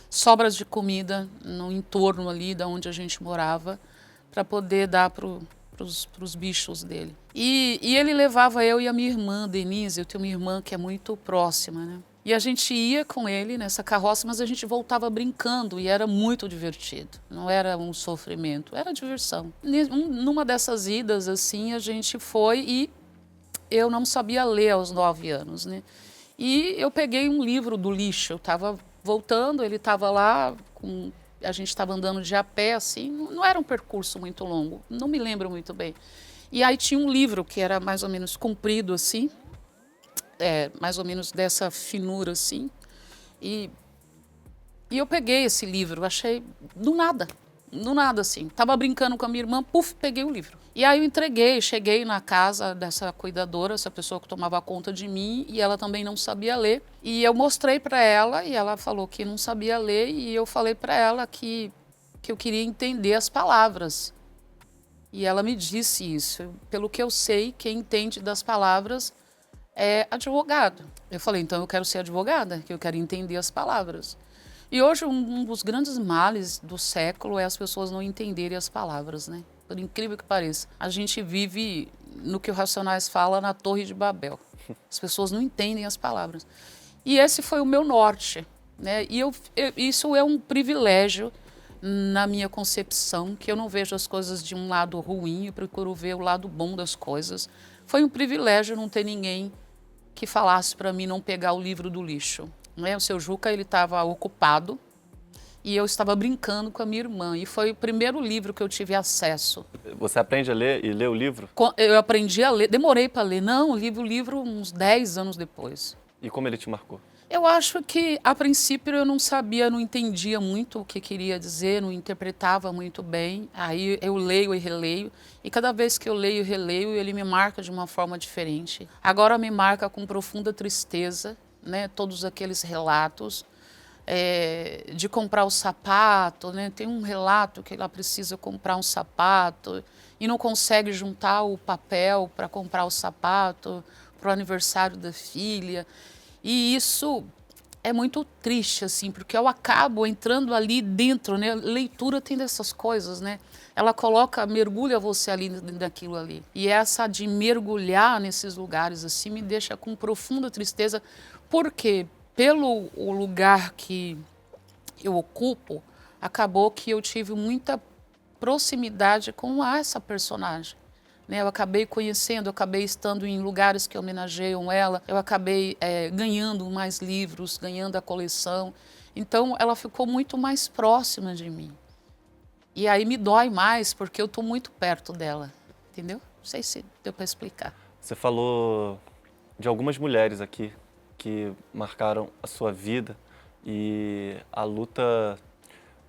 sobras de comida no entorno ali da onde a gente morava para poder dar para os bichos dele. E ele levava eu e a minha irmã, Denise, eu tenho uma irmã que é muito próxima, né? E a gente ia com ele nessa carroça, mas a gente voltava brincando e era muito divertido. Não era um sofrimento, era diversão. Numa dessas idas, assim, a gente foi e eu não sabia ler aos 9 anos, né? E eu peguei um livro do lixo, eu estava voltando, ele estava lá, a gente estava andando de a pé, assim, não era um percurso muito longo, não me lembro muito bem. E aí tinha um livro que era mais ou menos comprido, assim, mais ou menos dessa finura, assim, e E eu peguei esse livro, achei do nada assim. Tava brincando com a minha irmã, puf, peguei o livro. E aí eu entreguei, cheguei na casa dessa cuidadora, essa pessoa que tomava conta de mim, e ela também não sabia ler. E eu mostrei para ela, e ela falou que não sabia ler, e eu falei para ela que eu queria entender as palavras. E ela me disse isso. Pelo que eu sei, quem entende das palavras é advogado. Eu falei, então eu quero ser advogada, que eu quero entender as palavras. E hoje um dos grandes males do século é as pessoas não entenderem as palavras, né? Por incrível que pareça. A gente vive no que o Racionais fala na Torre de Babel. As pessoas não entendem as palavras. E esse foi o meu norte, né? E isso é um privilégio na minha concepção, que eu não vejo as coisas de um lado ruim, eu procuro ver o lado bom das coisas. Foi um privilégio não ter ninguém que falasse para mim não pegar o livro do lixo. Né? O seu Juca, ele estava ocupado e eu estava brincando com a minha irmã. E foi o primeiro livro que eu tive acesso. Você aprende a ler e lê o livro? Eu aprendi a ler, demorei para ler. Não, li o livro uns 10 anos depois. E como ele te marcou? Eu acho que, a princípio, eu não sabia, não entendia muito o que queria dizer, não interpretava muito bem. Aí eu leio e releio, e cada vez que eu leio e releio, ele me marca de uma forma diferente. Agora me marca com profunda tristeza, né? Todos aqueles relatos de comprar o sapato, né? Tem um relato que ela precisa comprar um sapato e não consegue juntar o papel para comprar o sapato para o aniversário da filha. E isso é muito triste, assim, porque eu acabo entrando ali dentro, né? Leitura tem dessas coisas, né? Ela mergulha você ali daquilo ali. E essa de mergulhar nesses lugares, assim, me deixa com profunda tristeza, porque pelo o lugar que eu ocupo, acabou que eu tive muita proximidade com essa personagem. Eu acabei conhecendo, eu acabei estando em lugares que homenageiam ela, eu acabei ganhando mais livros, ganhando a coleção. Então, ela ficou muito mais próxima de mim. E aí me dói mais, porque eu estou muito perto dela, entendeu? Não sei se deu para explicar. Você falou de algumas mulheres aqui que marcaram a sua vida e a luta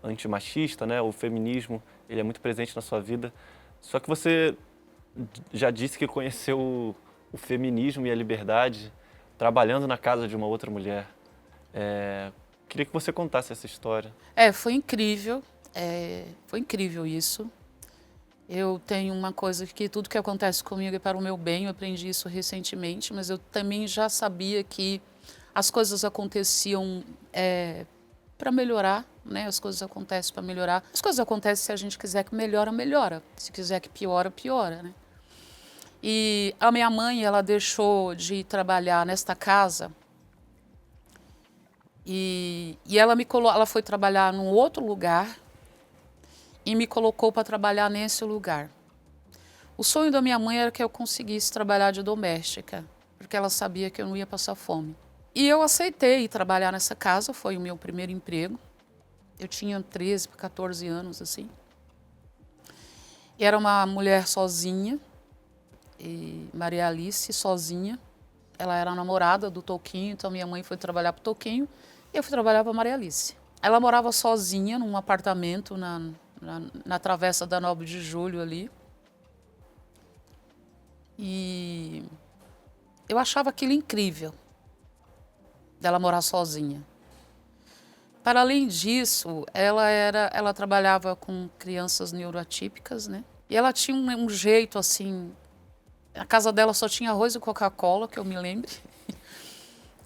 antimachista, né, o feminismo, ele é muito presente na sua vida. Só que você já disse que conheceu o feminismo e a liberdade trabalhando na casa de uma outra mulher. Queria que você contasse essa história. Foi incrível. Foi incrível isso. Eu tenho uma coisa que tudo que acontece comigo é para o meu bem. Eu aprendi isso recentemente, mas eu também já sabia que as coisas aconteciam para melhorar, né? As coisas acontecem para melhorar. As coisas acontecem se a gente quiser que melhora, melhora. Se quiser que piora, piora, né? E a minha mãe, ela deixou de trabalhar nesta casa e ela foi trabalhar num outro lugar e me colocou para trabalhar nesse lugar. O sonho da minha mãe era que eu conseguisse trabalhar de doméstica, porque ela sabia que eu não ia passar fome. E eu aceitei trabalhar nessa casa, foi o meu primeiro emprego. Eu tinha 13, 14 anos, assim. E era uma mulher sozinha, e Maria Alice, sozinha. Ela era a namorada do Toquinho, então minha mãe foi trabalhar para o Toquinho e eu fui trabalhar para Maria Alice. Ela morava sozinha num apartamento na Travessa da 9 de Julho ali. E eu achava aquilo incrível, dela morar sozinha. Para além disso, ela trabalhava com crianças neuroatípicas, né? E ela tinha um jeito assim. A casa dela só tinha arroz e Coca-Cola, que eu me lembre.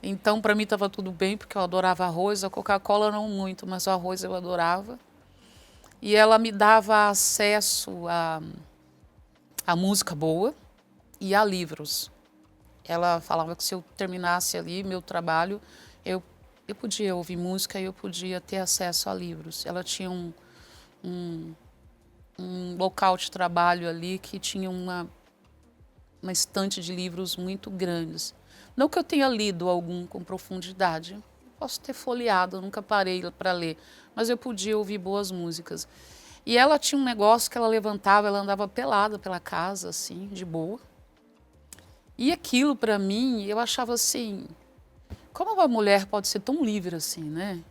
Então, para mim, estava tudo bem, porque eu adorava arroz. A Coca-Cola não muito, mas o arroz eu adorava. E ela me dava acesso a música boa e a livros. Ela falava que se eu terminasse ali meu trabalho, eu podia ouvir música e eu podia ter acesso a livros. Ela tinha um local de trabalho ali que tinha uma estante de livros muito grandes. Não que eu tenha lido algum com profundidade, posso ter folheado, eu nunca parei para ler, mas eu podia ouvir boas músicas. E ela tinha um negócio que ela levantava, ela andava pelada pela casa, assim, de boa. E aquilo, para mim, eu achava assim, como uma mulher pode ser tão livre assim, né?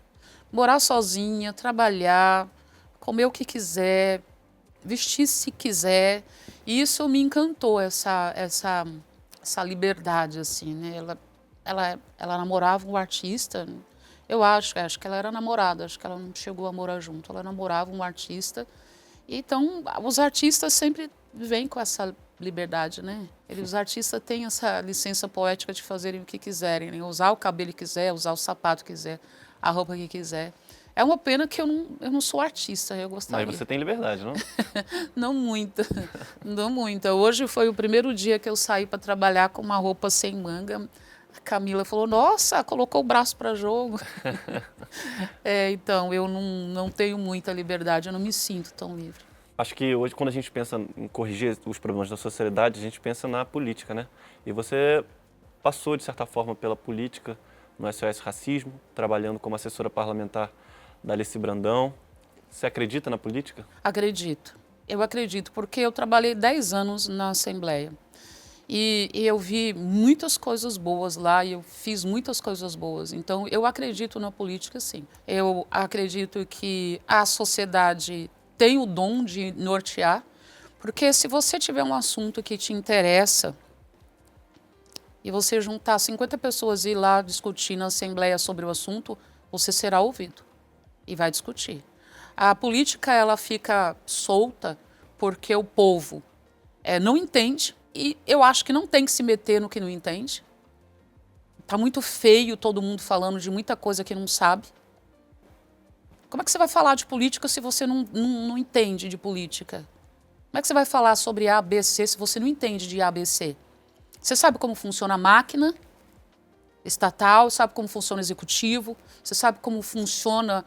morar sozinha, trabalhar, comer o que quiser, vestir se quiser. E isso me encantou, essa liberdade, assim, né? Ela namorava um artista, eu acho que ela era namorada, acho que ela não chegou a morar junto, ela namorava um artista. Então, os artistas sempre vêm com essa liberdade, né? Os artistas têm essa licença poética de fazerem o que quiserem, né? Usar o cabelo que quiser, usar o sapato que quiser, a roupa que quiser. É uma pena que eu não sou artista, eu gostaria. Mas você tem liberdade, não? Não muita, não muita. Hoje foi o primeiro dia que eu saí para trabalhar com uma roupa sem manga. A Camila falou, nossa, colocou o braço para jogo. Então, eu não tenho muita liberdade, eu não me sinto tão livre. Acho que hoje, quando a gente pensa em corrigir os problemas da sociedade, a gente pensa na política, né? E você passou, de certa forma, pela política no SOS Racismo, trabalhando como assessora parlamentar da Alice Brandão. Você acredita na política? Acredito. Eu acredito, porque eu trabalhei 10 anos na Assembleia. E eu vi muitas coisas boas lá, e eu fiz muitas coisas boas. Então, eu acredito na política, sim. Eu acredito que a sociedade tem o dom de nortear, porque se você tiver um assunto que te interessa, e você juntar 50 pessoas e ir lá discutir na Assembleia sobre o assunto, você será ouvido e vai discutir. A política, ela fica solta porque o povo não entende, e eu acho que não tem que se meter no que não entende. Está muito feio todo mundo falando de muita coisa que não sabe. Como é que você vai falar de política se você não entende de política? Como é que você vai falar sobre A, B, C se você não entende de A, B, C? Você sabe como funciona a máquina estatal, sabe como funciona o executivo, você sabe como funciona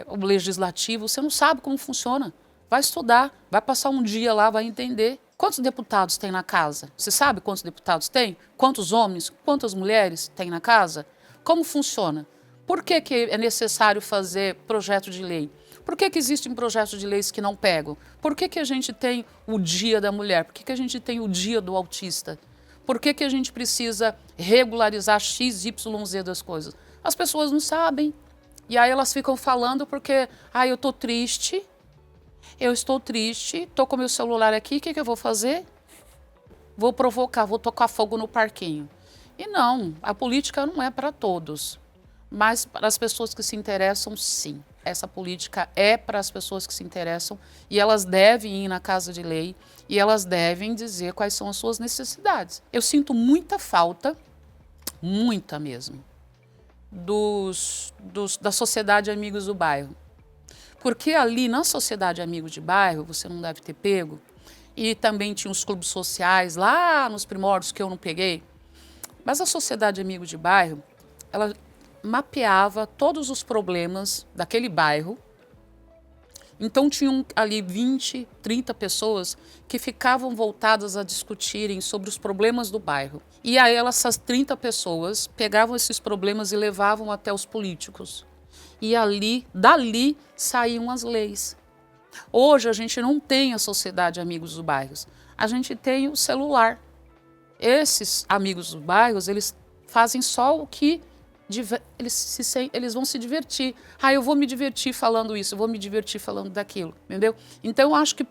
o legislativo, você não sabe como funciona. Vai estudar, vai passar um dia lá, vai entender. Quantos deputados tem na casa? Você sabe quantos deputados tem? Quantos homens, quantas mulheres tem na casa? Como funciona? Por que é necessário fazer projeto de lei? Por que existem projetos de leis que não pegam? Por que a gente tem o dia da mulher? Por que a gente tem o dia do autista? Por que a gente precisa regularizar X, Y, Z das coisas? As pessoas não sabem. E aí elas ficam falando porque, eu estou triste, estou com meu celular aqui, o que eu vou fazer? Vou provocar, vou tocar fogo no parquinho. E não, a política não é para todos, mas para as pessoas que se interessam, sim. Essa política é para as pessoas que se interessam e elas devem ir na Casa de Lei e elas devem dizer quais são as suas necessidades. Eu sinto muita falta, muita mesmo, da Sociedade Amigos do Bairro. Porque ali na Sociedade Amigos de Bairro, você não deve ter pego, e também tinha os clubes sociais lá nos primórdios que eu não peguei, mas a Sociedade Amigos de Bairro, ela mapeava todos os problemas daquele bairro. Então tinham ali 20, 30 pessoas que ficavam voltadas a discutirem sobre os problemas do bairro. E aí essas 30 pessoas pegavam esses problemas e levavam até os políticos. E dali saíam as leis. Hoje a gente não tem a Sociedade Amigos dos Bairros, a gente tem o celular. Esses amigos dos bairros, eles fazem só o que eles vão se divertir. Eu vou me divertir falando isso, eu vou me divertir falando daquilo, entendeu? Então, eu acho que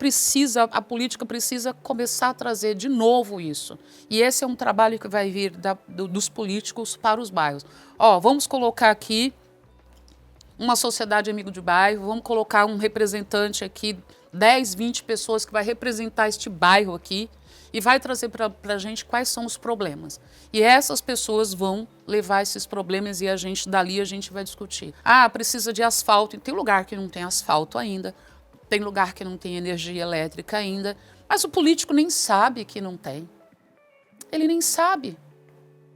a política precisa começar a trazer de novo isso. E esse é um trabalho que vai vir dos políticos para os bairros. Vamos colocar aqui uma sociedade amigo de bairro, vamos colocar um representante aqui, 10, 20 pessoas que vai representar este bairro aqui, e vai trazer para a gente quais são os problemas. E essas pessoas vão levar esses problemas e dali a gente vai discutir. Precisa de asfalto. E tem lugar que não tem asfalto ainda, tem lugar que não tem energia elétrica ainda, mas o político nem sabe que não tem. Ele nem sabe.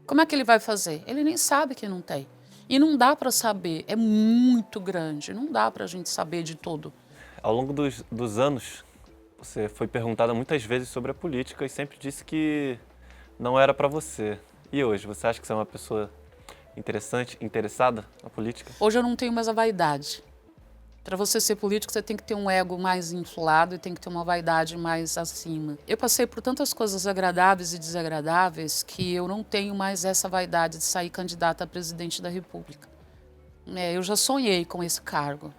Como é que ele vai fazer? Ele nem sabe que não tem. E não dá para saber, é muito grande, não dá para a gente saber de tudo. Ao longo dos anos, você foi perguntada muitas vezes sobre a política e sempre disse que não era para você. E hoje, você acha que você é uma pessoa interessada na política? Hoje eu não tenho mais a vaidade. Para você ser político, você tem que ter um ego mais inflado e tem que ter uma vaidade mais acima. Eu passei por tantas coisas agradáveis e desagradáveis que eu não tenho mais essa vaidade de sair candidata a presidente da República. Eu já sonhei com esse cargo,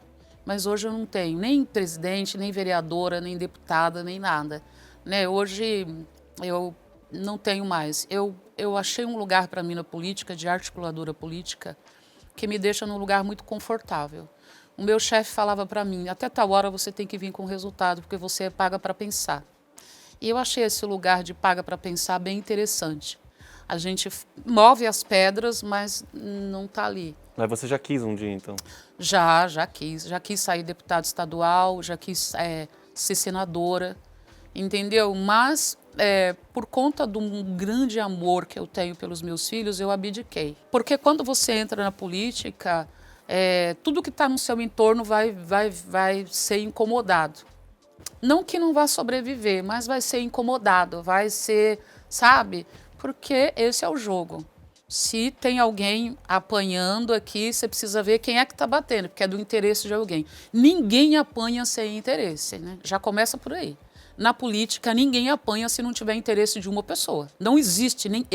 mas hoje eu não tenho nem presidente, nem vereadora, nem deputada, nem nada. Hoje eu não tenho mais. Eu achei um lugar para mim na política, de articuladora política, que me deixa num lugar muito confortável. O meu chefe falava para mim, até tal hora você tem que vir com resultado, porque você é paga para pensar. E eu achei esse lugar de paga para pensar bem interessante. A gente move as pedras, mas não está ali. Mas você já quis um dia, então? Já quis. Já quis sair deputada estadual, já quis ser senadora, entendeu? Mas, por conta de um grande amor que eu tenho pelos meus filhos, eu abdiquei. Porque quando você entra na política, tudo que está no seu entorno vai ser incomodado. Não que não vá sobreviver, mas vai ser incomodado, vai ser, sabe? Porque esse é o jogo. Se tem alguém apanhando aqui, você precisa ver quem é que está batendo, porque é do interesse de alguém. Ninguém apanha sem interesse, né? Já começa por aí. Na política, ninguém apanha se não tiver interesse de uma pessoa. Não existe, nem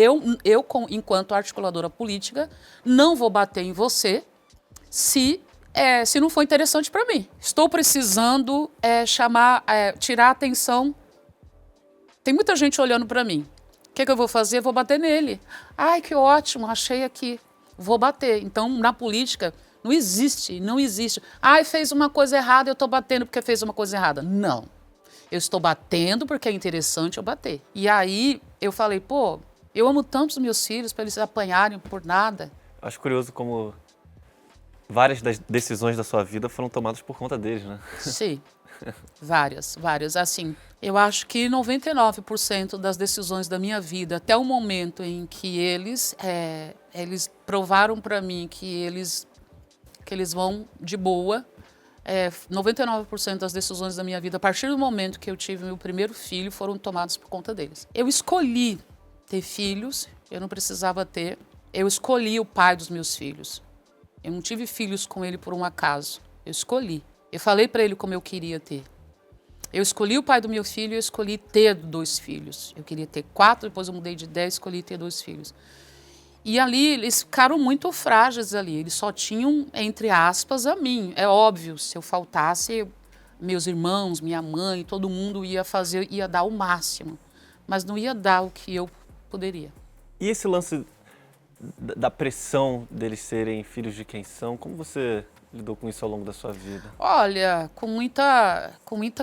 enquanto articuladora política, não vou bater em você se não for interessante para mim. Estou precisando tirar a atenção. Tem muita gente olhando para mim. O que eu vou fazer? Vou bater nele. Ai, que ótimo, achei aqui. Vou bater. Então, na política, não existe. Ai, fez uma coisa errada, eu estou batendo porque fez uma coisa errada. Não. Eu estou batendo porque é interessante eu bater. E aí, eu falei, eu amo tanto os meus filhos para eles apanharem por nada. Acho curioso como várias das decisões da sua vida foram tomadas por conta deles, né? Sim. Várias. Assim, eu acho que 99% das decisões da minha vida, até o momento em que eles provaram para mim que eles vão de boa, 99% das decisões da minha vida, a partir do momento que eu tive meu primeiro filho, foram tomadas por conta deles. Eu escolhi ter filhos, eu não precisava ter. Eu escolhi o pai dos meus filhos. Eu não tive filhos com ele por um acaso. Eu escolhi. Eu falei para ele como eu queria ter. Eu escolhi o pai do meu filho e eu escolhi ter 2 filhos. Eu queria ter 4, depois eu mudei de ideia e escolhi ter 2 filhos. E ali eles ficaram muito frágeis ali. Eles só tinham, entre aspas, a mim. É óbvio, se eu faltasse, meus irmãos, minha mãe, todo mundo ia dar o máximo. Mas não ia dar o que eu poderia. E esse lance da pressão deles serem filhos de quem são, como você lidou com isso ao longo da sua vida? Olha, com muita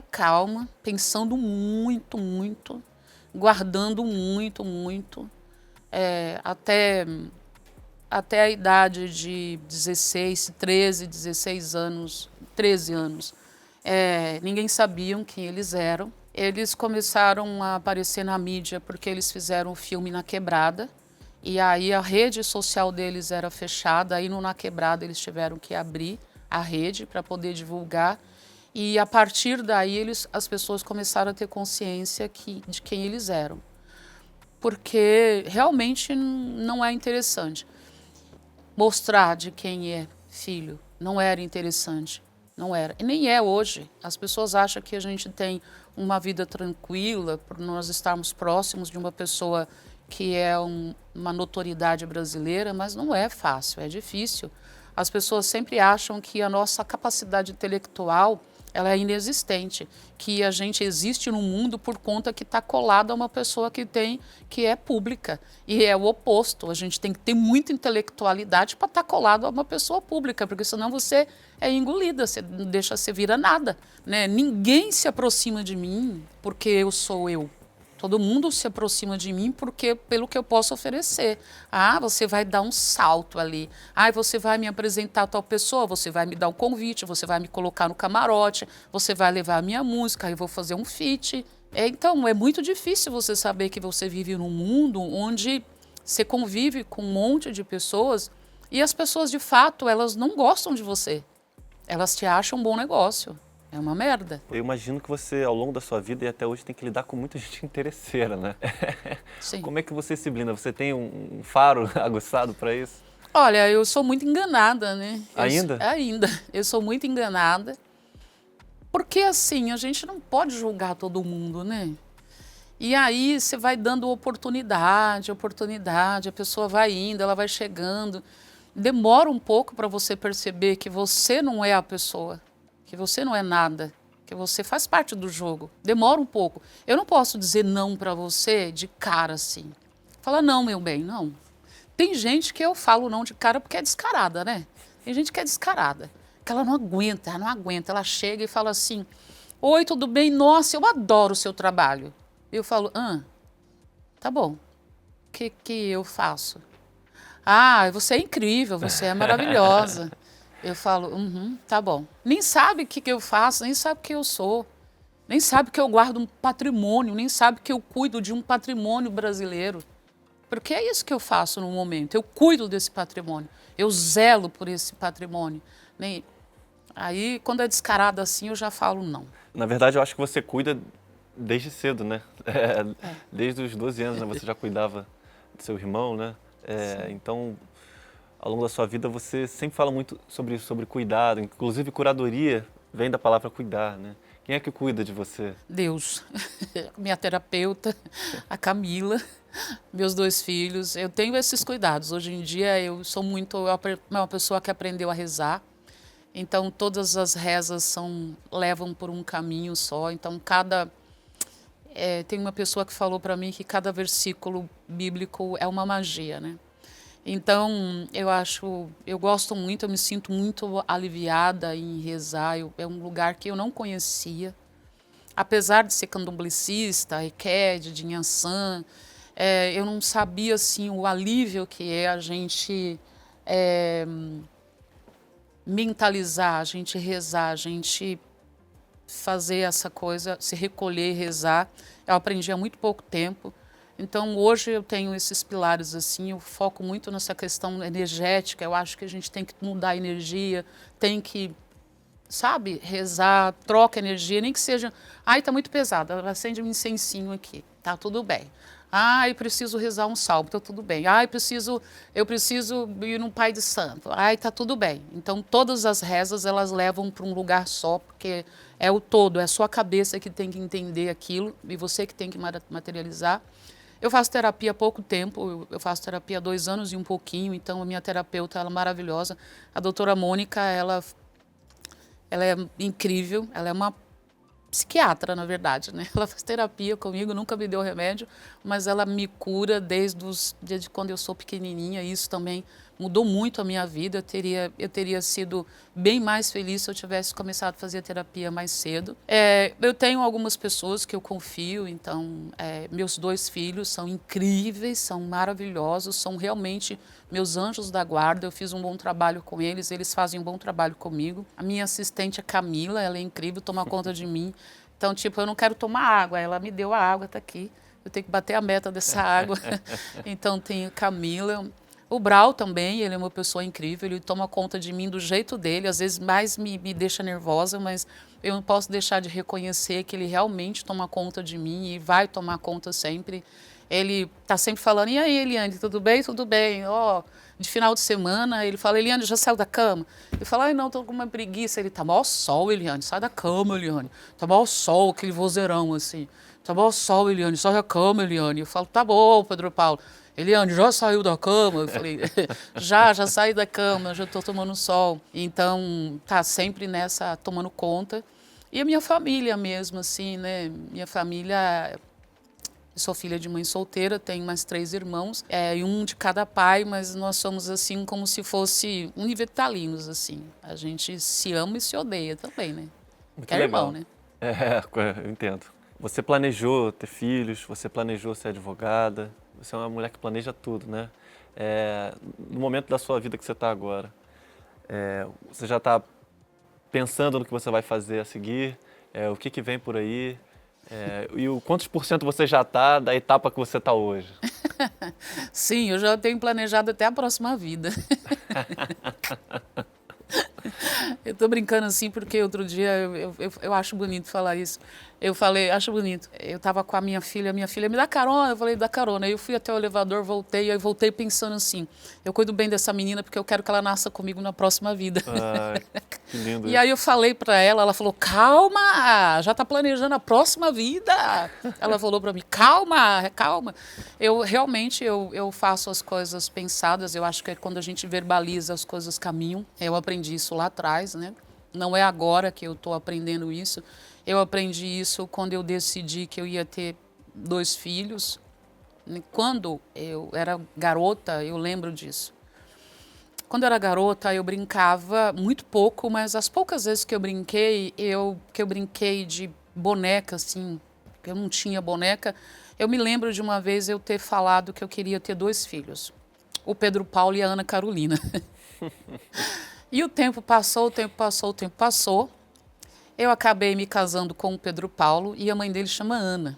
calma, pensando muito, guardando muito. Até a idade de 13 anos, ninguém sabia quem eles eram. Eles começaram a aparecer na mídia porque eles fizeram um filme na Quebrada. E aí a rede social deles era fechada, aí Na Quebrada eles tiveram que abrir a rede para poder divulgar. E a partir daí as pessoas começaram a ter consciência de quem eles eram. Porque realmente não é interessante. Mostrar de quem é filho não era interessante. Não era. E nem é hoje. As pessoas acham que a gente tem uma vida tranquila por nós estarmos próximos de uma pessoa que é uma notoriedade brasileira, mas não é fácil, é difícil. As pessoas sempre acham que a nossa capacidade intelectual ela é inexistente, que a gente existe no mundo por conta que está colado a uma pessoa que é pública. E é o oposto, a gente tem que ter muita intelectualidade para estar colado a uma pessoa pública, porque senão você é engolida, você vira nada. Né? Ninguém se aproxima de mim porque eu sou eu. Todo mundo se aproxima de mim pelo que eu posso oferecer. Ah, você vai dar um salto ali. Ah, você vai me apresentar a tal pessoa, você vai me dar um convite, você vai me colocar no camarote, você vai levar a minha música, eu vou fazer um feat. Então, é muito difícil você saber que você vive num mundo onde você convive com um monte de pessoas e as pessoas, de fato, elas não gostam de você. Elas te acham um bom negócio. É uma merda. Eu imagino que você, ao longo da sua vida e até hoje, tem que lidar com muita gente interesseira, né? Sim. Como é que você se blinda? Você tem um faro aguçado para isso? Olha, eu sou muito enganada, né? Ainda? Ainda. Eu sou muito enganada. Porque, assim, a gente não pode julgar todo mundo, né? E aí você vai dando oportunidade, a pessoa vai indo, ela vai chegando. demora um pouco para você perceber que você não é a pessoa, que você não é nada, que você faz parte do jogo. Demora um pouco. Eu não posso dizer não para você de cara assim. Fala, não, meu bem, não. Tem gente que eu falo não de cara porque é descarada, né? Tem gente que é descarada, que ela não aguenta, Ela chega e fala assim, oi, tudo bem? Nossa, eu adoro o seu trabalho. Eu falo, tá bom. O que eu faço? Ah, você é incrível, você é maravilhosa. Eu falo, tá bom. Nem sabe o que eu faço, nem sabe o que eu sou. Nem sabe que eu guardo um patrimônio, nem sabe que eu cuido de um patrimônio brasileiro. Porque é isso que eu faço no momento. Eu cuido desse patrimônio. Eu zelo por esse patrimônio. Aí, quando é descarado assim, eu já falo não. Na verdade, eu acho que você cuida desde cedo, né? Desde os 12 anos, né? Você já cuidava do seu irmão, né? Então, ao longo da sua vida, você sempre fala muito sobre cuidado. Inclusive, curadoria vem da palavra cuidar, né? Quem é que cuida de você? Deus. Minha terapeuta, a Camila, meus 2 filhos. Eu tenho esses cuidados. Hoje em dia, eu sou uma pessoa que aprendeu a rezar. Então, todas as rezas levam por um caminho só. Então, tem uma pessoa que falou para mim que cada versículo bíblico é uma magia, né? Então, eu gosto muito, eu me sinto muito aliviada em rezar. É um lugar que eu não conhecia. Apesar de ser candomblecista, requede, de Nhançã, eu não sabia assim, o alívio que é a gente mentalizar, a gente rezar, a gente fazer essa coisa, se recolher, rezar. Eu aprendi há muito pouco tempo. Então, hoje eu tenho esses pilares assim, eu foco muito nessa questão energética. Eu acho que a gente tem que mudar a energia, tem que, sabe, rezar, troca energia, nem que seja, ai, tá muito pesado, acende um incensinho aqui, tá tudo bem. Ai, preciso rezar um salmo, tá tudo bem. Ai, eu preciso ir num Pai de Santo. Ai, tá tudo bem. Então, todas as rezas, elas levam para um lugar só, porque é o todo, é a sua cabeça que tem que entender aquilo e você que tem que materializar. Eu faço terapia há pouco tempo, eu faço terapia há 2 anos e um pouquinho, então a minha terapeuta, ela é maravilhosa. A doutora Mônica, ela é incrível, ela é uma psiquiatra, na verdade, né? Ela faz terapia comigo, nunca me deu remédio, mas ela me cura desde quando eu sou pequenininha. Isso também mudou muito a minha vida. Eu teria sido bem mais feliz se eu tivesse começado a fazer terapia mais cedo. Eu tenho algumas pessoas que eu confio, então, meus 2 filhos são incríveis, são maravilhosos, são realmente meus anjos da guarda. Eu fiz um bom trabalho com eles, eles fazem um bom trabalho comigo. A minha assistente, a Camila, ela é incrível, toma conta de mim. Então, tipo, eu não quero tomar água, ela me deu a água, tá aqui. Eu tenho que bater a meta dessa água. Então, tem a Camila. O Brau também, ele é uma pessoa incrível, ele toma conta de mim do jeito dele, às vezes mais me deixa nervosa, mas eu não posso deixar de reconhecer que ele realmente toma conta de mim e vai tomar conta sempre. Ele está sempre falando, e aí, Eliane, tudo bem? Tudo bem. De final de semana, ele fala, Eliane, já saiu da cama? Eu falo, ai, não, estou com uma preguiça. Ele, tá mó sol, Eliane, sai da cama, Eliane. Tá mó sol, aquele vozeirão, assim. Tá mó sol, Eliane, sai da cama, Eliane. Eu falo, tá bom, Pedro Paulo. Eliane, já saiu da cama? Eu falei, já saí da cama, já estou tomando sol. Então, tá sempre nessa, tomando conta. E a minha família mesmo, assim, né? Minha família, eu sou filha de mãe solteira, tenho mais 3 irmãos, e um de cada pai, mas nós somos, assim, como se fosse univitalinos, assim. A gente se ama e se odeia também, né? Muito é legal. Irmão, né? Eu entendo. Você planejou ter filhos, você planejou ser advogada, você é uma mulher que planeja tudo, né? No momento da sua vida que você está agora, você já está pensando no que você vai fazer a seguir, o que vem por aí, e quantos % você já está da etapa que você está hoje? Sim, eu já tenho planejado até a próxima vida. Eu tô brincando assim porque outro dia eu acho bonito falar isso. Eu falei, acho bonito. Eu tava com a minha filha me dá carona, eu falei, dá carona. Aí eu fui até o elevador, voltei, aí voltei pensando assim, eu cuido bem dessa menina porque eu quero que ela nasça comigo na próxima vida. Ai, que lindo. E aí eu falei para ela falou, calma, já tá planejando a próxima vida. Ela falou para mim, calma, calma. Eu realmente, eu faço as coisas pensadas, eu acho que é quando a gente verbaliza as coisas caminham. Eu aprendi isso lá atrás, né? Não é agora que eu estou aprendendo isso. Eu aprendi isso quando eu decidi que eu ia ter 2 filhos. Quando eu era garota, eu lembro disso. Quando eu era garota, eu brincava muito pouco, mas as poucas vezes que eu brinquei, que eu brinquei de boneca, assim, que eu não tinha boneca, eu me lembro de uma vez eu ter falado que eu queria ter 2 filhos, o Pedro Paulo e a Ana Carolina. E o tempo passou, o tempo passou, o tempo passou. Eu acabei me casando com o Pedro Paulo e a mãe dele chama Ana.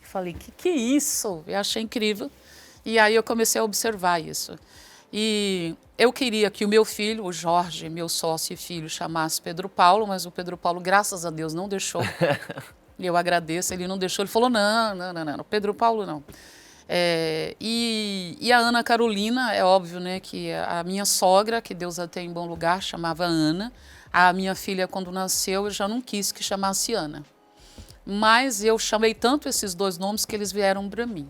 Eu falei, que é isso? Eu achei incrível. E aí eu comecei a observar isso. E eu queria que o meu filho, o Jorge, meu sócio e filho, chamasse Pedro Paulo, mas o Pedro Paulo, graças a Deus, não deixou. E eu agradeço, ele não deixou. Ele falou, não, Pedro Paulo não. E a Ana Carolina, é óbvio, né, que a minha sogra, que Deus a tem em bom lugar, chamava Ana. A minha filha, quando nasceu, eu já não quis que chamasse Ana. Mas eu chamei tanto esses 2 nomes que eles vieram para mim.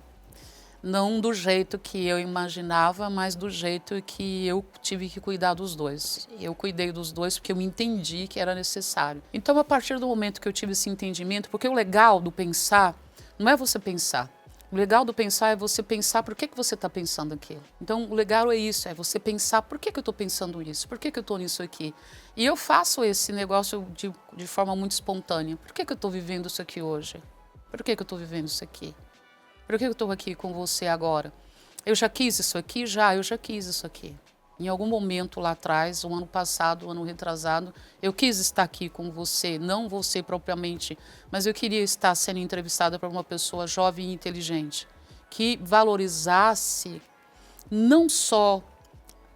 Não do jeito que eu imaginava, mas do jeito que eu tive que cuidar dos 2. Eu cuidei dos 2 porque eu entendi que era necessário. Então, a partir do momento que eu tive esse entendimento, porque o legal do pensar não é você pensar. O legal do pensar é você pensar por que você está pensando aquilo. Então, o legal é isso, é você pensar por que eu estou pensando isso, por que eu estou nisso aqui. E eu faço esse negócio de forma muito espontânea. Por que eu estou vivendo isso aqui hoje? Por que eu estou vivendo isso aqui? Por que eu estou aqui com você agora? Eu já quis isso aqui? Eu já quis isso aqui. Em algum momento lá atrás, o ano passado, o ano retrasado, eu quis estar aqui com você, não você propriamente, mas eu queria estar sendo entrevistada por uma pessoa jovem e inteligente, que valorizasse não só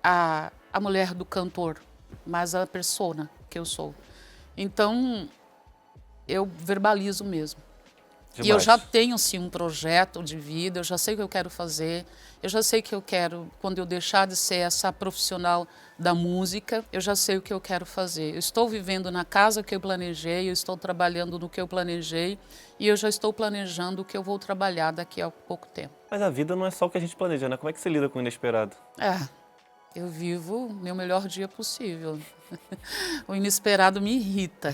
a mulher do cantor, mas a persona que eu sou. Então, eu verbalizo mesmo. Demais. E eu já tenho, sim, um projeto de vida, eu já sei o que eu quero fazer, eu já sei que eu quero, quando eu deixar de ser essa profissional da música, eu já sei o que eu quero fazer. Eu estou vivendo na casa que eu planejei, eu estou trabalhando no que eu planejei e eu já estou planejando o que eu vou trabalhar daqui a pouco tempo. Mas a vida não é só o que a gente planeja, né? Como é que você lida com o inesperado? Eu vivo o meu melhor dia possível. O inesperado me irrita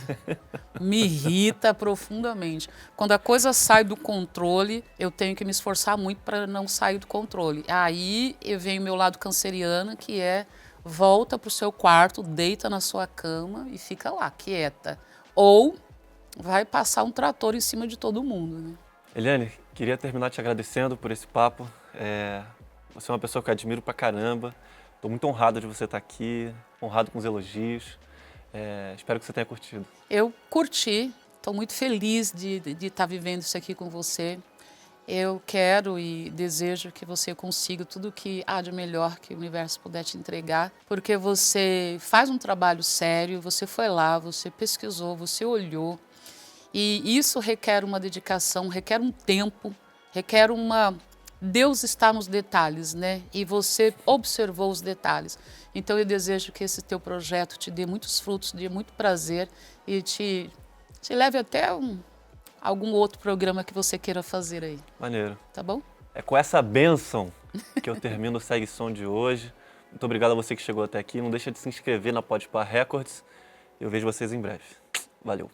profundamente. Quando a coisa sai do controle, eu tenho que me esforçar muito para não sair do controle. Aí eu venho o meu lado canceriano, que é volta para o seu quarto, deita na sua cama e fica lá, quieta. Ou vai passar um trator em cima de todo mundo, né? Eliane, queria terminar te agradecendo por esse papo. Você é uma pessoa que eu admiro pra caramba. Estou muito honrado de você estar aqui, honrado com os elogios. Espero que você tenha curtido. Eu curti, estou muito feliz de estar vivendo isso aqui com você. Eu quero e desejo que você consiga tudo o que há de melhor que o universo puder te entregar, porque você faz um trabalho sério, você foi lá, você pesquisou, você olhou, e isso requer uma dedicação, requer um tempo, requer uma... Deus está nos detalhes, né? E você observou os detalhes. Então eu desejo que esse teu projeto te dê muitos frutos, dê muito prazer e te leve até algum outro programa que você queira fazer aí. Maneiro. Tá bom? É com essa bênção que eu termino o Segue Som de hoje. Muito obrigado a você que chegou até aqui. Não deixa de se inscrever na Podpar Records. Eu vejo vocês em breve. Valeu.